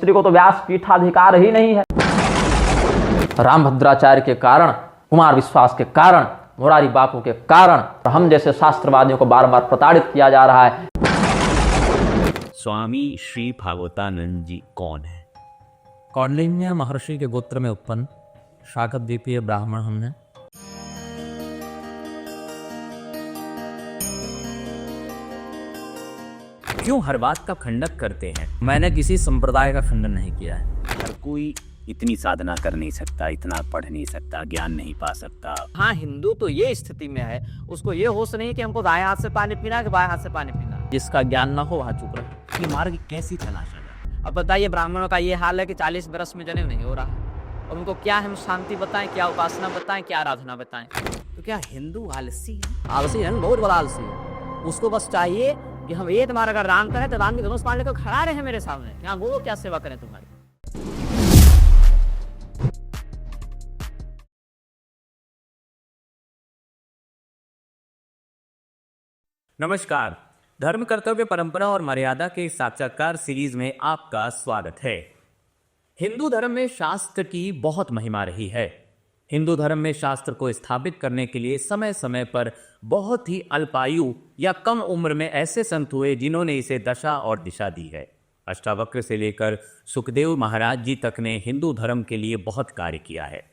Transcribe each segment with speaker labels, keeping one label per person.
Speaker 1: स्त्री को तो व्यास पीठाधिकार ही नहीं है। रामभद्राचार्य के कारण, कुमार विश्वास के कारण, मुरारी बापू के कारण हम जैसे शास्त्रवादियों को बार बार प्रताड़ित किया जा रहा है।
Speaker 2: स्वामी श्री भागवतानंद जी कौन है?
Speaker 3: कौंडिन्य महर्षि के गोत्र में उत्पन्न शाकद्वीपीय ब्राह्मण हमने।
Speaker 2: क्यों हर बात का खंडन करते हैं?
Speaker 3: मैंने किसी संप्रदाय का खंडन नहीं किया है।
Speaker 2: हर कोई इतनी साधना कर नहीं सकता, इतना पढ़ नहीं सकता, ज्ञान नहीं पा सकता।
Speaker 4: हाँ, हिंदू तो ये स्थिति में है, उसको ये होश नहीं कि हमको दाएं हाथ से पानी पीना है कि बाएं हाथ से पानी पीना है।
Speaker 3: जिसका ज्ञान ना हो वहाँ चुप रहे।
Speaker 2: ये मार्ग कैसी तलाशा जाए?
Speaker 4: अब बताइए, ब्राह्मणों का ये हाल है कि 40 बरस में जनेऊ नहीं हो रहा, और उनको क्या हम शांति बताएं, क्या उपासना बताएं, क्या आराधना बताएं? तो क्या हिंदू आलसी है? आलसी है, बहुत बड़ा आलसी है। उसको बस चाहिए कि हम एक बार अगर राम करें तो राम की धनुष बाण लेकर खड़ा रहे मेरे सामने, यहाँ वो क्या सेवा करें तुम्हारी।
Speaker 2: नमस्कार, धर्म कर्तव्य परंपरा और मर्यादा के साक्षात्कार सीरीज में आपका स्वागत है। हिंदू धर्म में शास्त्र की बहुत महिमा रही है। हिंदू धर्म में शास्त्र को स्थापित करने के लिए समय समय पर बहुत ही अल्पायु या कम उम्र में ऐसे संत हुए जिन्होंने इसे दशा और दिशा दी है। अष्टावक्र से लेकर सुखदेव महाराज जी तक ने हिंदू धर्म के लिए बहुत कार्य किया है।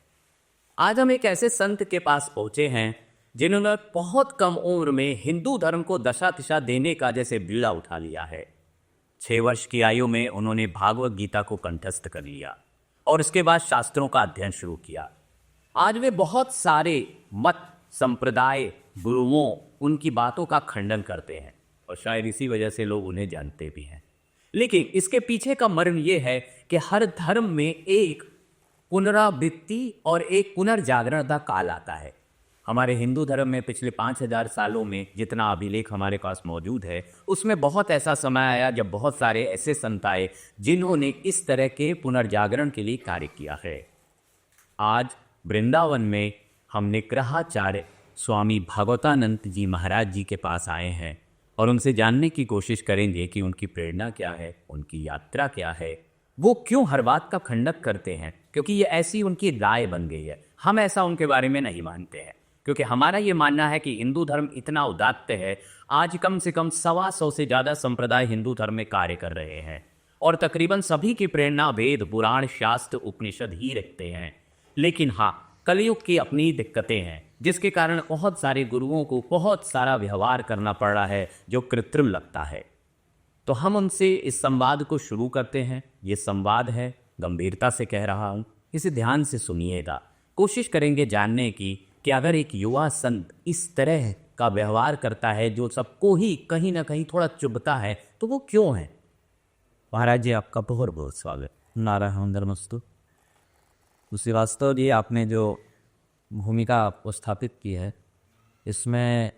Speaker 2: आज हम एक ऐसे संत के पास पहुंचे हैं जिन्होंने बहुत कम उम्र में हिंदू धर्म को दशा दिशा देने का जैसे बीड़ा उठा लिया है। 6 वर्ष की आयु में उन्होंने भागवत गीता को कंठस्थ कर लिया और उसके बाद शास्त्रों का अध्ययन शुरू किया। आज वे बहुत सारे मत, संप्रदाय, गुरुओं, उनकी बातों का खंडन करते हैं और शायद इसी वजह से लोग उन्हें जानते भी हैं। लेकिन इसके पीछे का मर्म यह है कि हर धर्म में एक पुनरावृत्ति और एक पुनर्जागरण का काल आता है। हमारे हिंदू धर्म में पिछले 5000 सालों में जितना अभिलेख हमारे पास मौजूद है, उसमें बहुत ऐसा समय आया जब बहुत सारे ऐसे संत आए जिन्होंने इस तरह के पुनर्जागरण के लिए कार्य किया है। आज वृंदावन में हम निग्रहाचार्य स्वामी भागवतानंद जी महाराज जी के पास आए हैं और उनसे जानने की कोशिश करेंगे कि उनकी प्रेरणा क्या है, उनकी यात्रा क्या है, वो क्यों हर बात का खंडन करते हैं, क्योंकि ये ऐसी उनकी राय बन गई है। हम ऐसा उनके बारे में नहीं मानते हैं, क्योंकि हमारा ये मानना है कि हिंदू धर्म इतना उदात्त है। आज कम से कम 125 से ज़्यादा संप्रदाय हिंदू धर्म में कार्य कर रहे हैं और तकरीबन सभी की प्रेरणा वेद, पुराण, शास्त्र, उपनिषद ही रखते हैं। लेकिन हाँ, कलयुग की अपनी दिक्कतें हैं, जिसके कारण बहुत सारे गुरुओं को बहुत सारा व्यवहार करना पड़ रहा है जो कृत्रिम लगता है। तो हम उनसे इस संवाद को शुरू करते हैं। ये संवाद है, गंभीरता से कह रहा हूँ, इसे ध्यान से सुनिएगा। कोशिश करेंगे जानने की कि अगर एक युवा संत इस तरह का व्यवहार करता है जो सबको ही कहीं ना कहीं थोड़ा चुभता है, तो वो क्यों है।
Speaker 3: महाराज जी, आपका बहुत बहुत स्वागत। नारायण धर्मस्तु। उसी वास्तव ये आपने जो भूमिका उपस्थापित की है, इसमें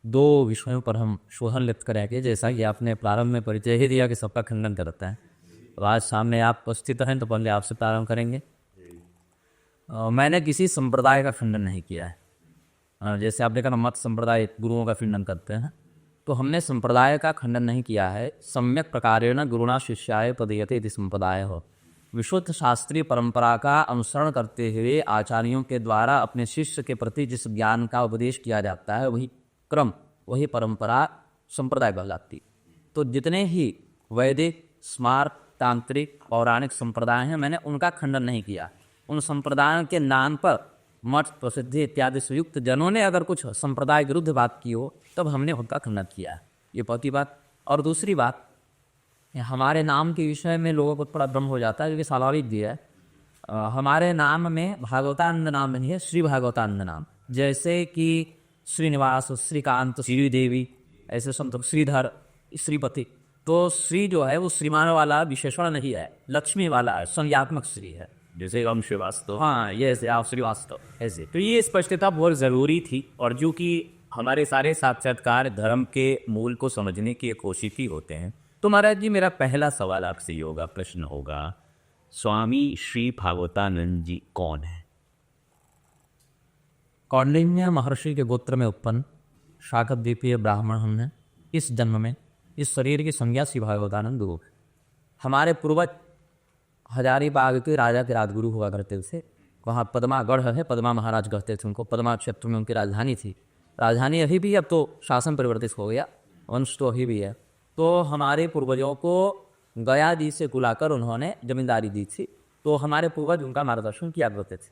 Speaker 3: 2 विषयों पर हम शोधन लिप्त करेंगे। जैसा कि आपने प्रारंभ में परिचय ही दिया कि सबका खंडन करता है, तो आज सामने आप उपस्थित हैं तो पहले आपसे प्रारंभ करेंगे। मैंने किसी संप्रदाय का खंडन नहीं किया है। जैसे आपने कहा मत संप्रदाय गुरुओं का खंडन करते हैं, तो हमने संप्रदाय का खंडन नहीं किया है। सम्यक प्रकारेण गुरुणा शिष्याय पदीयते इति संप्रदाय हो। विशुद्ध शास्त्रीय परंपरा का अनुसरण करते हुए आचार्यों के द्वारा अपने शिष्य के प्रति जिस ज्ञान का उपदेश किया जाता है, वही क्रम, वही परंपरा संप्रदाय कहलाती। तो जितने ही वैदिक, स्मार्त, तांत्रिक, पौराणिक संप्रदाय हैं, मैंने उनका खंडन नहीं किया। उन संप्रदायों के नाम पर मठ, प्रसिद्धि इत्यादि से युक्त जनों ने अगर कुछ संप्रदाय विरुद्ध बात की हो, तब हमने उनका खंडन किया। ये पहली बात। और दूसरी बात, हमारे नाम के विषय में लोगों को थोड़ा भ्रम हो जाता है, क्योंकि स्वाभाविक भी है। हमारे नाम में भागवतानंद नाम नहीं है, श्री भागवतानंद नाम। जैसे कि श्रीनिवास, श्रीकांत, श्रीदेवी, ऐसे संत, श्रीधर, श्रीपति। तो श्री जो है वो श्रीमान वाला विशेषण नहीं है, लक्ष्मी वाला है, संज्ञात्मक श्री है।
Speaker 2: जैसे हम श्रीवास्तव,
Speaker 3: हाँ, ये आप श्रीवास्तव ऐसे।
Speaker 2: तो ये स्पष्टता बहुत ज़रूरी थी। और जो कि हमारे सारे साक्षात्कार धर्म के मूल को समझने की कोशिश ही होते हैं। तो महाराज जी, मेरा पहला सवाल आपसे ये होगा, प्रश्न होगा, स्वामी श्री भागवतानंद जी कौन है?
Speaker 3: कौंडिन्य महर्षि के गोत्र में उत्पन्न शाकद्वीपीय ब्राह्मण हमने। इस जन्म में इस शरीर की संज्ञा श्री भागवतानंद गुरु। हमारे पूर्वज हजारीबाग के राजा के राजगुरु हुआ करते थे। वहाँ पद्मागढ़ है, पद्मा महाराज कहते थे उनको। पद्मा क्षेत्र में उनकी राजधानी थी। राजधानी अभी भी, अब तो शासन परिवर्तित हो गया, वंश तो अभी भी है। तो हमारे पूर्वजों को गया जी से बुलाकर उन्होंने जमींदारी दी थी। तो हमारे पूर्वज उनका मार्गदर्शन किया करते थे।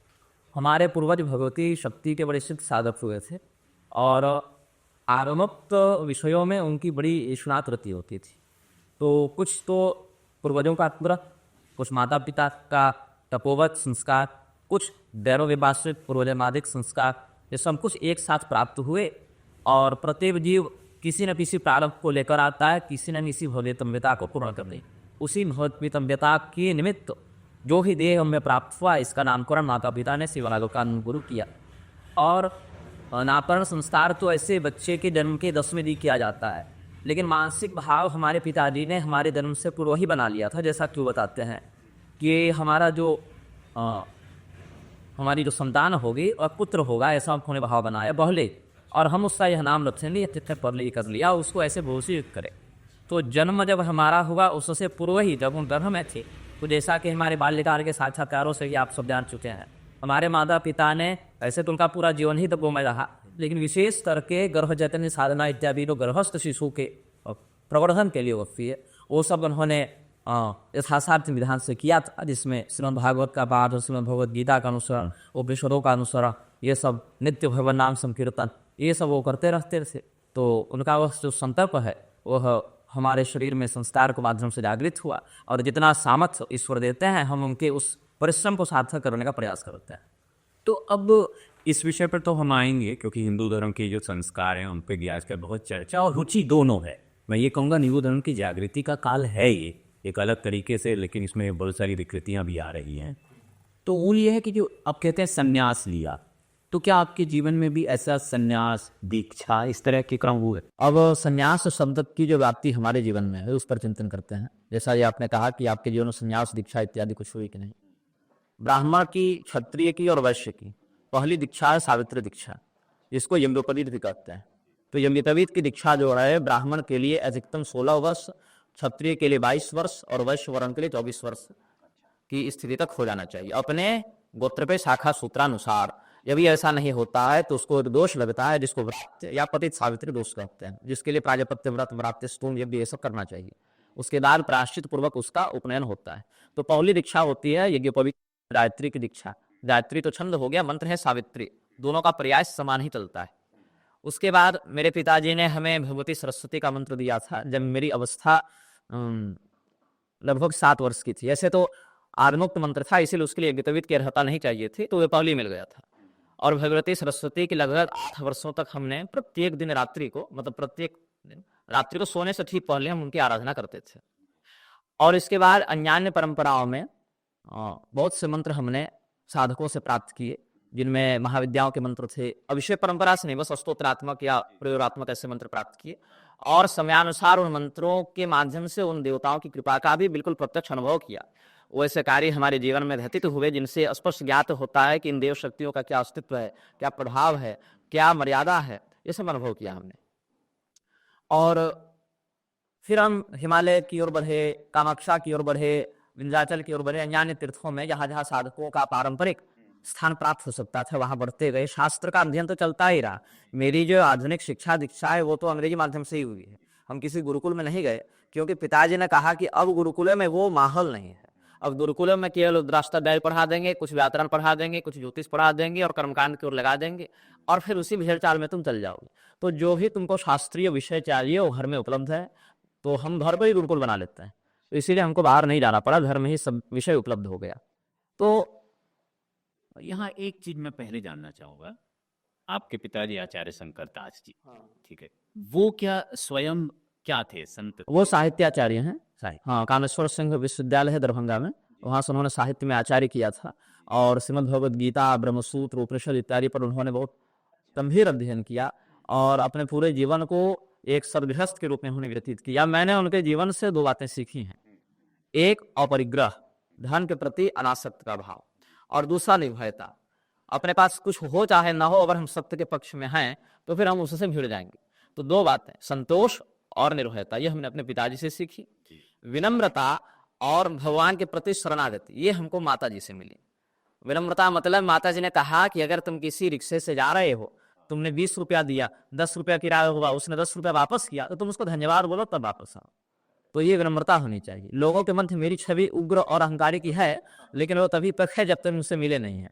Speaker 3: हमारे पूर्वज भगवती शक्ति के बड़े सिद्ध साधक हुए थे और आरमोक्त विषयों में उनकी बड़ी ईश्वनाथ रति होती थी। तो कुछ तो पूर्वजों का आत्मरथ, कुछ माता पिता का तपोवत संस्कार, कुछ दैव विभाषित पूर्वजन्मादिक संस्कार, ये सब कुछ एक साथ प्राप्त हुए। और प्रत्येक जीव किसी न किसी प्रारंभ को लेकर आता है, किसी न किसी भव्यतम्यता को पूर्ण करने। उसी भव्यतम्यता के निमित्त जो भी देह हमें प्राप्त हुआ, इसका नामकरण माता पिता ने शिवरालोकान गुरु किया। और नामकरण संस्कार तो ऐसे बच्चे के जन्म के 10वें दिन किया जाता है, लेकिन मानसिक भाव हमारे पिताजी ने हमारे जन्म से पूर्व ही बना लिया था। जैसा क्यों बताते हैं कि हमारा जो हमारी जो संतान होगी और पुत्र होगा, ऐसा उन्होंने भाव बनाया पहले, और हम उसका यह नाम रखेंगे, तिथि पर ले कर लिया, उसको ऐसे घोषित करें। तो जन्म जब हमारा हुआ उससे पूर्व ही जब हम गर्भ में थे, तो जैसा कि हमारे बाल्यकाल के साक्षात्कारों से ही आप सब जान चुके हैं, हमारे माता पिता ने, ऐसे तो उनका पूरा जीवन ही तपोमय रहा, लेकिन विशेष करके गर्भजननी साधना इत्यादि जो गर्भस्थ शिशु के प्रवर्धन के लिए होती है, वो सब उन्होंने यथासार्थ विधान से किया था, जिसमें श्रीमद् भागवत का पाठ और श्रीमद् भगवत गीता का अनुसरण, उपनिषदों का अनुसरण, ये सब नित्य भगवान नाम संकीर्तन, ये सब वो करते रहते थे। तो उनका वह जो संकल्प है वह हमारे शरीर में संस्कार के माध्यम से जागृत हुआ, और जितना सामर्थ्य ईश्वर देते हैं हम उनके उस परिश्रम को सार्थक करने का प्रयास करते हैं।
Speaker 2: तो अब इस विषय पर तो हम आएंगे, क्योंकि हिंदू धर्म के जो संस्कार हैं उन पर भी आजकल बहुत चर्चा और रुचि दोनों है। मैं ये कहूँगा हिंदू धर्म की जागृति का काल है ये, एक अलग तरीके से, लेकिन इसमें बहुत सारी विकृतियाँ भी आ रही हैं। तो वो ये है कि जो आप कहते हैं संन्यास लिया, तो क्या आपके जीवन में भी ऐसा संन्यास, दीक्षा, इस तरह के क्रम हुए?
Speaker 1: अब संन्यास शब्द की जो व्याप्ति हमारे जीवन में है उस पर चिंतन करते हैं। जैसा ये आपने कहा कि आपके जीवन में संन्यास, दीक्षा इत्यादि कुछ हुई कि नहीं। ब्राह्मण की, क्षत्रिय की और वैश्य की पहली दीक्षा है सावित्री दीक्षा, जिसको यज्ञोपवीत भी कहते हैं। तो यज्ञोपवीत की दीक्षा जो है ब्राह्मण के लिए अधिकतम 16 वर्ष, क्षत्रिय के लिए 22 वर्ष और वैश्य वर्ण के लिए 24 वर्ष की स्थिति तक हो जाना चाहिए अपने गोत्र पे शाखा सूत्रानुसार। यदि ऐसा नहीं होता है तो उसको दोष लगता है, जिसको व्रत या पतित सावित्री दोष कहते हैं, जिसके लिए प्राजपत्य व्रत, व्रात्य स्तूम, ये सब करना चाहिए। उसके बाद प्रायश्चित पूर्वक उसका उपनयन होता है। तो पहली दीक्षा होती है यज्ञोपवीत गायत्री की दीक्षा। गायत्री तो छंद हो गया, मंत्र है सावित्री, दोनों का प्रयास समान ही चलता है। उसके बाद मेरे पिताजी ने हमें भगवती सरस्वती का मंत्र दिया था जब मेरी अवस्था लगभग 7 वर्ष की थी। ऐसे तो आत्मोक्त मंत्र था, इसीलिए उसके लिए यज्ञोपवीत की अर्हता नहीं चाहिए थी, तो वे पहले मिल गया था। और भगवती सरस्वती की लगभग 8 वर्षों तक हमने प्रत्येक दिन रात्रि को, मतलब प्रत्येक दिन रात्रि को सोने से ठीक पहले हम उनकी आराधना करते थे। और इसके बाद अन्यान्य परंपराओं में बहुत से मंत्र हमने साधकों से प्राप्त किए, जिनमें महाविद्याओं के मंत्र थे। अभिषेक परंपरा से नहीं, बस स्तोत्रात्मक या प्रयोगात्मक ऐसे मंत्र प्राप्त किए, और समयानुसार उन मंत्रों के माध्यम से उन देवताओं की कृपा का भी बिल्कुल प्रत्यक्ष अनुभव किया। वैसे कार्य हमारे जीवन में घटित हुए जिनसे स्पष्ट ज्ञात होता है कि इन देव शक्तियों का क्या अस्तित्व है, क्या प्रभाव है, क्या मर्यादा है, ये सब अनुभव किया हमने। और फिर हम हिमालय की ओर बढ़े, कामाक्षा की ओर बढ़े, विंध्याचल की ओर बढ़े, अन्य तीर्थों में जहाँ जहाँ साधकों का पारंपरिक स्थान प्राप्त हो सकता था वहां बढ़ते गए। शास्त्र का अध्ययन तो चलता ही रहा। मेरी जो आधुनिक शिक्षा दीक्षा है वो तो अंग्रेजी माध्यम से ही हुई है। हम किसी गुरुकुल में नहीं गए, क्योंकि पिताजी ने कहा कि अब गुरुकुल में वो माहौल नहीं है। अब गुरुकुल में केवल राष्ट्राध्याय पढ़ा देंगे, कुछ व्याकरण पढ़ा देंगे, कुछ ज्योतिष पढ़ा देंगे और कर्मकांड की ओर लगा देंगे, और फिर उसी भेड़ चाल में तुम चल जाओगे। तो जो भी तुमको शास्त्रीय विषय चाहिए वो घर में उपलब्ध है। तो हम घर पर ही गुरुकुल बना लेते हैं, तो इसीलिए हमको बाहर नहीं जाना पड़ा, घर में ही सब विषय उपलब्ध हो गया। तो
Speaker 2: यहाँ एक चीज मैं पहले जानना चाहूंगा, आपके पिताजी आचार्य शंकर दास जी, ठीक है, वो क्या स्वयं क्या थे? संत?
Speaker 1: वो साहित्याचार्य हैं। हाँ, कामेश्वर सिंह विश्वविद्यालय है दरभंगा में, वहाँ से उन्होंने साहित्य में आचार्य किया था, और श्रीमद् भगवत गीता, ब्रह्मसूत्र, उपनिषद इत्यादि पर उन्होंने बहुत गंभीर अध्ययन किया, और अपने पूरे जीवन को एक सदगृहस्थ के रूप में उन्होंने व्यतीत किया। मैंने उनके जीवन से 2 बातें सीखी हैं। एक अपरिग्रह, धन के प्रति अनासक्त का भाव, और दूसरा निर्भयता। अपने पास कुछ हो चाहे ना हो, अगर हम सत्य के पक्ष में हैं तो फिर हम उससे भिड़ जाएंगे। तो 2 बातें, संतोष और निर्भयता, ये हमने अपने पिताजी से सीखी। विनम्रता
Speaker 4: और भगवान के प्रति शरणागति, ये हमको माता जी से मिली। विनम्रता मतलब माता जी ने कहा कि अगर तुम किसी रिक्शे से जा रहे हो, तुमने 20 रुपया दिया, 10 रुपया किराया हुआ, उसने 10 रुपया वापस किया, तो तुम उसको धन्यवाद बोलो तब वापस आओ। तो ये विनम्रता होनी चाहिए। लोगों के मन में मेरी छवि उग्र और अहंकारी की है, लेकिन वो तभी तक है जब तक मुझसे मिले नहीं है।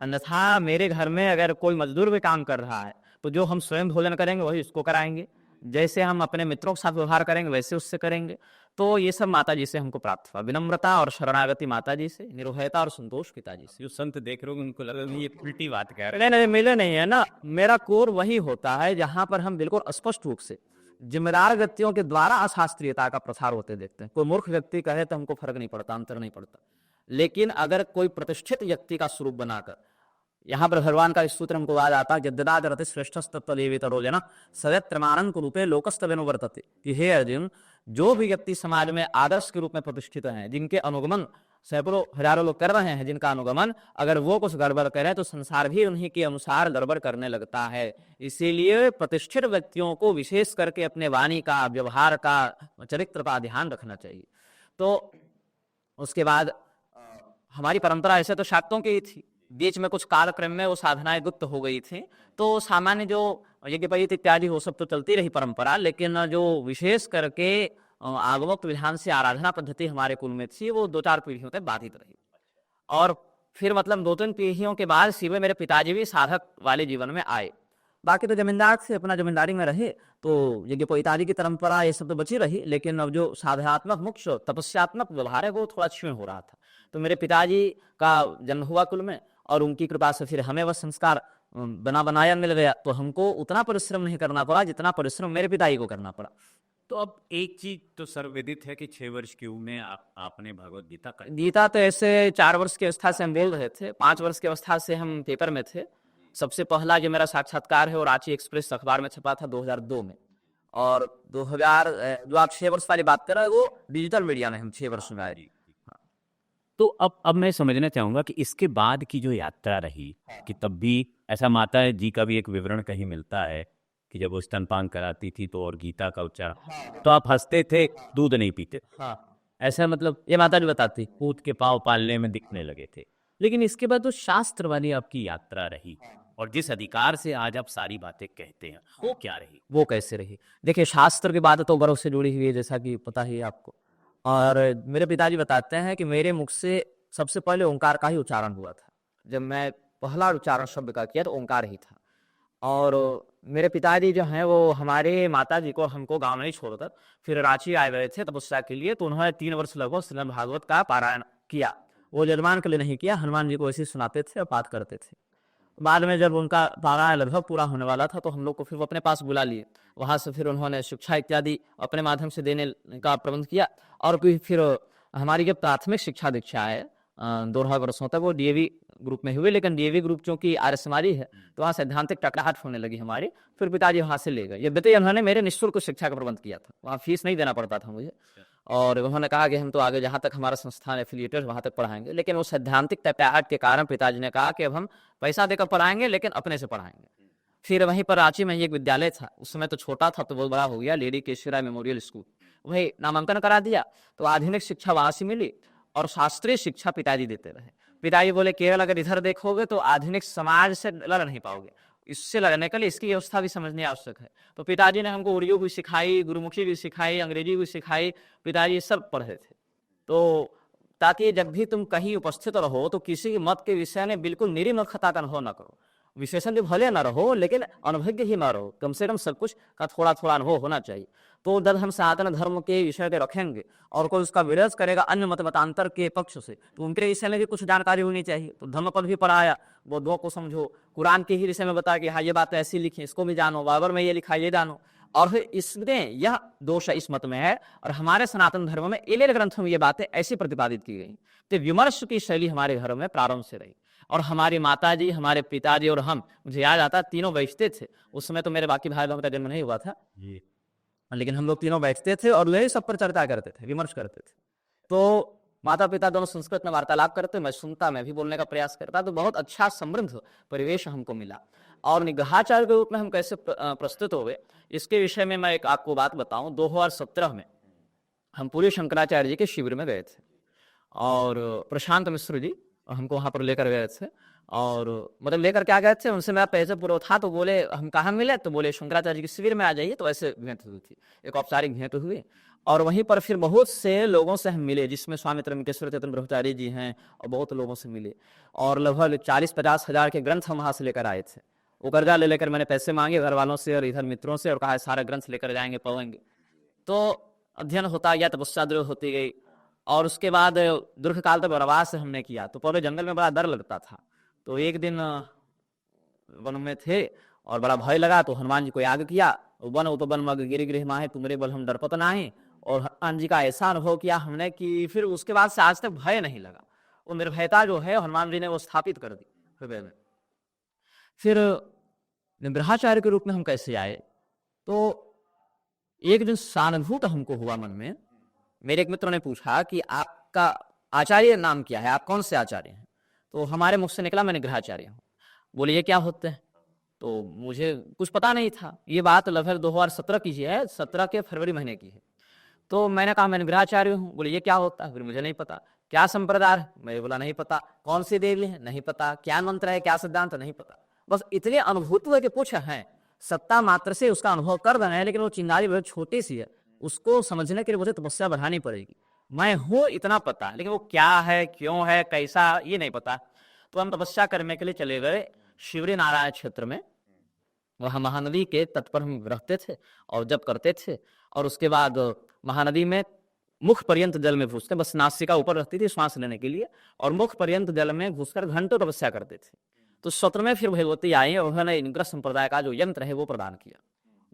Speaker 4: अन्यथा मेरे घर में अगर कोई मजदूर भी काम कर रहा है, तो जो हम स्वयं भोजन करेंगे वही उसको कराएंगे, जैसे हम अपने मित्रों के साथ व्यवहार करेंगे वैसे उससे करेंगे। तो ये सब माता जी से हमको प्राप्त हुआ, विनम्रता और शरणागति माता जी से, निर्भयता और संतोष पिताजी से।
Speaker 2: जो संत देख रहे हो उनको लगा ये उल्टी बात कह रहे
Speaker 4: नहीं नहीं, मिले नहीं है ना। मेरा कोर वही होता है जहां पर हम बिल्कुल स्पष्ट रूप से जिम्मेदार व्यक्तियों के द्वारा अशास्त्रीयता का प्रसार होते देखते हैं। कोई मूर्ख व्यक्ति कहे तो हमको फर्क नहीं पड़ता, अंतर नहीं पड़ता, लेकिन अगर कोई प्रतिष्ठित व्यक्ति का स्वरूप बनाकर, यहाँ पर भगवान का सूत्र हमको याद आता है, यद्यदाचरति श्रेष्ठस्तत्त्वदेवितरोजना सयत्रमानंद रूपे लोकस्तवेनो वर्तते, कि हे अर्जुन, जो भी व्यक्ति समाज में आदर्श के रूप में प्रतिष्ठित हैं, जिनके अनुगमन सैकड़ों हजारों लोग कर रहे हैं, जिनका अनुगमन, अगर वो कुछ गड़बड़ करे तो संसार भी उन्हीं के अनुसार गड़बड़ करने लगता है। इसीलिए प्रतिष्ठित व्यक्तियों को विशेष करके अपने वाणी का, व्यवहार का, चरित्र का ध्यान रखना चाहिए। तो उसके बाद हमारी परंपरा ऐसे तो शाक्तों की ही थी, बीच में कुछ कालक्रम में वो साधनाएं गुप्त हो गई थी, तो सामान्य जो यज्ञोपवीत इत्यादि वो सब तो चलती रही परंपरा, लेकिन जो विशेष करके आगमोक्त विधान से आराधना पद्धति हमारे कुल में थी, वो 2-4 पीढ़ियों तक बाधित रही। और फिर मतलब 2-3 पीढ़ियों के बाद सीधे मेरे पिताजी भी साधक वाले जीवन में आए। बाकी तो जमींदार से अपना जमींदारी में रहे, तो यज्ञोपवीतादि की परंपरा ये सब तो बची रही, लेकिन अब जो साधनात्मक मुख्य तपस्यात्मक व्यवहार है वो थोड़ा क्षीण हो रहा था। तो मेरे पिताजी का जन्म हुआ कुल में, और उनकी कृपा से फिर हमें वह संस्कार बना बनाया मिल गया, तो हमको उतना परिश्रम नहीं करना पड़ा जितना परिश्रम मेरे पिताजी को करना पड़ा।
Speaker 2: तो अब एक चीज तो सर्वविदित है कि 6 वर्ष की उम्र में आपने भगवत गीता का
Speaker 4: गीता तो ऐसे 4 वर्ष की अवस्था से हम बोल रहे थे, 5 वर्ष की अवस्था से हम पेपर में थे। सबसे पहला जो मेरा साक्षात्कार है वो रांची एक्सप्रेस अखबार में छपा था 2002 में, और 2000 जो आप 6 वर्ष वाली बात कर रहे हैं वो डिजिटल मीडिया में हम 6 वर्ष में आए।
Speaker 2: तो अब मैं समझना चाहूंगा कि इसके बाद की जो यात्रा रही, कि तब भी ऐसा माता जी का भी एक विवरण कहीं मिलता है कि जब वो स्तनपान कराती थी तो और गीता का उच्चारण, तो आप हंसते थे, दूध नहीं पीते।
Speaker 4: हाँ,
Speaker 2: ऐसा मतलब
Speaker 4: ये माता जी बताती।
Speaker 2: कूद के पाँव पालने में दिखने लगे थे। लेकिन इसके बाद तो शास्त्र वाली आपकी यात्रा रही, और जिस अधिकार से आज आप सारी बातें कहते हैं वो क्या रही?
Speaker 4: वो कैसे रही? देखिए, शास्त्र की बात तो बर्फ से जुड़ी हुई है, जैसा कि पता ही है आपको। और मेरे पिताजी बताते हैं कि मेरे मुख से सबसे पहले ओंकार का ही उच्चारण हुआ था। जब मैं पहला उच्चारण शब्द का किया तो ओंकार ही था। और मेरे पिताजी जो हैं वो हमारे माताजी को, हमको गांव में ही छोड़कर फिर रांची आए हुए थे तपस्या के लिए, तो उन्होंने 3 वर्ष लगभग श्रीमद् भागवत का पारायण किया। वो यजमान के लिए नहीं किया, हनुमान जी को ऐसे सुनाते थे और पाठ करते थे। बाद में जब उनका पारायण लगभग पूरा होने वाला था तो हम लोग को फिर वो अपने पास बुला लिए। वहाँ से फिर उन्होंने शिक्षा इत्यादि अपने माध्यम से देने का प्रबंध किया। और फिर हमारी जब प्राथमिक शिक्षा दीक्षा है 2 वर्षों तक वो डीएवी ग्रुप में हुए, लेकिन डीएवी ग्रुप चूंकि आर्य समाजी है तो वहाँ सैद्धांतिक टकराहट होने लगी हमारी। फिर पिताजी वहाँ से ले गए। ये बेटे उन्होंने मेरे निःशुल्क शिक्षा का प्रबंध किया था, वहाँ फीस नहीं देना पड़ता था मुझे। और उन्होंने कहा कि हम तो आगे जहाँ तक हमारा संस्थान एफिलिएटेड वहाँ तक पढ़ाएंगे, लेकिन वो सैद्धांतिक टकराहट के कारण पिताजी ने कहा कि अब हम पैसा देकर पढ़ाएंगे लेकिन अपने से पढ़ाएंगे। फिर वहीं पर रांची में एक विद्यालय था, उस समय तो छोटा था तो बहुत बड़ा हो गया, लेडी केशवराय मेमोरियल स्कूल, वही नामांकन करा दिया। तो आधुनिक शिक्षा वहाँ से मिली और शास्त्रीय शिक्षा पिताजी देते रहे। पिताजी बोले केवल अगर इधर देखोगे तो आधुनिक समाज से लड़ नहीं पाओगे, इससे लड़ने के लिए इसकी व्यवस्था भी समझनी आवश्यक है। तो पिताजी ने हमको उर्दू भी सिखाई, गुरुमुखी भी सिखाई, अंग्रेजी भी सिखाई, पिताजी ये सब पढ़े थे। तो ताकि जब भी तुम कहीं उपस्थित रहो तो किसी मत के विषय में बिल्कुल निरीमूर्खता का अनुभव न करो। विशेषण भी भले न रहो लेकिन अनुभज्ञ ही न रहो, कम से कम सब कुछ का थोड़ा थोड़ा अनुभव होना चाहिए। तो जब हम सनातन धर्म के विषय के रखेंगे और कोई उसका विरोध करेगा अन्य मत मतांतर के पक्ष से, तो उनके विषय में भी कुछ जानकारी होनी चाहिए। तो धर्म पद भी पढ़ाया, बौद्धों को समझो, कुरान के ही विषय में बताया कि हाँ ये बात ऐसी लिखी, इसको भी जानो, बाइबल में ये लिखा ये जानो। और फिर इसमें यह दोष इस मत में है और हमारे सनातन धर्म में इलेल ग्रंथों में ये बातें ऐसी प्रतिपादित की गई। तो विमर्श की शैली हमारे घर में प्रारंभ से रही। और हमारी माताजी, हमारे पिताजी और हम, मुझे याद आता तीनों बैठते थे। उस समय तो मेरे बाकी भाई लोगों का जन्म नहीं हुआ था, लेकिन हम लोग तीनों बैठते थे और यही सब पर चर्चा करते थे, विमर्श करते थे। तो माता पिता दोनों संस्कृत में वार्तालाप करते, मैं सुनता, मैं भी बोलने का प्रयास करता। तो बहुत अच्छा समृद्ध परिवेश हमको मिला। और निग्रहाचार्य के रूप में हम कैसे प्रस्तुत हो गए, इसके विषय में मैं एक आपको बात बताऊं। 2017 में
Speaker 1: हम पूरे शंकराचार्य जी के शिविर में गए थे और प्रशांत मिश्र जी हमको वहाँ पर लेकर गए थे और मतलब लेकर के आ गए थे। उनसे मेरा पैसे पूरा था तो बोले हम कहाँ मिले, तो बोले शंकराचार्य जी के शिविर में आ जाइए। तो ऐसे भेंट हुई थी, एक औपचारिक भेंट हुई और वहीं पर फिर बहुत से लोगों से हम मिले, जिसमें स्वामी त्रयंबकेश्वर चेतन ब्रह्मचारी जी हैं और बहुत लोगों से मिले और लगभग 40-50 हज़ार के ग्रंथ हम वहाँ से लेकर आए थे। वो कर्जा ले लेकर मैंने पैसे मांगे घर वालों से और इधर मित्रों से और कहा सारा ग्रंथ लेकर जाएंगे, पढ़ेंगे। तो अध्ययन होता गया, तपस्या दृढ़ होती गई और उसके बाद दीर्घ काल तक वनवास हमने किया। तो पहले जंगल में बड़ा डर लगता था, तो एक दिन वन में थे और बड़ा भय लगा तो हनुमान जी को याद किया, वन उपवन मग गिर गृह माहे तुमरे बल हम डरपत नाहि। और हनुमान जी का ऐसा अनुभव किया हमने कि फिर उसके बाद से आज तक भय नहीं लगा। वो निर्भयता जो है हनुमान जी ने वो स्थापित कर दी हृदय में। फिर निग्रहाचार्य के रूप में हम कैसे आए, तो एक दिन सानुभूत हमको हुआ मन में। मेरे एक मित्र ने पूछा कि आपका आचार्य नाम क्या है, आप कौन से आचार्य हैं? तो हमारे मुख से निकला मैं निग्रहाचार्य हूँ। बोले ये क्या होते हैं? तो मुझे कुछ पता नहीं था। ये बात लगभग 2017 की है, 17 के फरवरी महीने की है। तो मैंने कहा मैं निग्रहाचार्य हूँ। बोले ये क्या होता है? फिर मुझे नहीं पता। क्या संप्रदाय है? मैं बोला नहीं पता। कौन सी देवी है? नहीं पता। क्या मंत्र है, क्या सिद्धांत? नहीं पता। बस इतने अनुभूति है कि पूछ है, सत्ता मात्र से उसका अनुभव कर देना है, लेकिन वो चिंगारी बहुत छोटी सी है, उसको समझने के लिए मुझे तपस्या बढ़ानी पड़ेगी। मैं हूँ इतना पता, लेकिन वो क्या है, क्यों है, कैसा, ये नहीं पता। तो हम तपस्या करने के लिए चले गए शिवरी नारायण क्षेत्र में। वहाँ महानदी के तट पर हम रहते थे और जब करते थे और उसके बाद महानदी में मुख पर्यंत जल में घुसते, बस नासिका ऊपर रहती थी श्वास लेने के लिए, और मुख पर्यंत जल में घुसकर घंटों तपस्या करते थे। तो सत्र में फिर भगवती आई और उन्होंने इंग्रज संप्रदाय का जो यंत्र है वो प्रदान किया।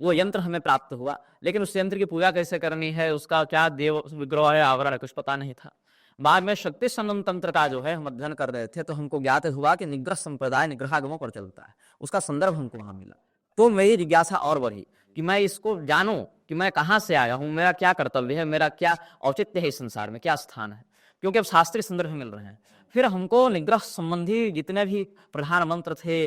Speaker 1: वो यंत्र हमें प्राप्त हुआ, लेकिन उस यंत्र की पूजा कैसे करनी है, उसका क्या देव विग्रह है, आवरण है, कुछ पता नहीं था। बाद में शक्ति संगम तंत्र का जो है हम अध्ययन कर रहे थे, तो हमको ज्ञात हुआ कि निग्रह संप्रदाय निग्रहागमों पर चलता है। उसका संदर्भ हमको वहां मिला। तो मेरी जिज्ञासा और बढ़ी कि मैं इसको जानूं कि मैं कहाँ से आया हूँ, मेरा क्या कर्तव्य है, मेरा क्या औचित्य है इस संसार में, क्या स्थान है, क्योंकि अब शास्त्रीय संदर्भ मिल रहे हैं। फिर हमको निग्रह संबंधी जितने भी प्रधान मंत्र थे,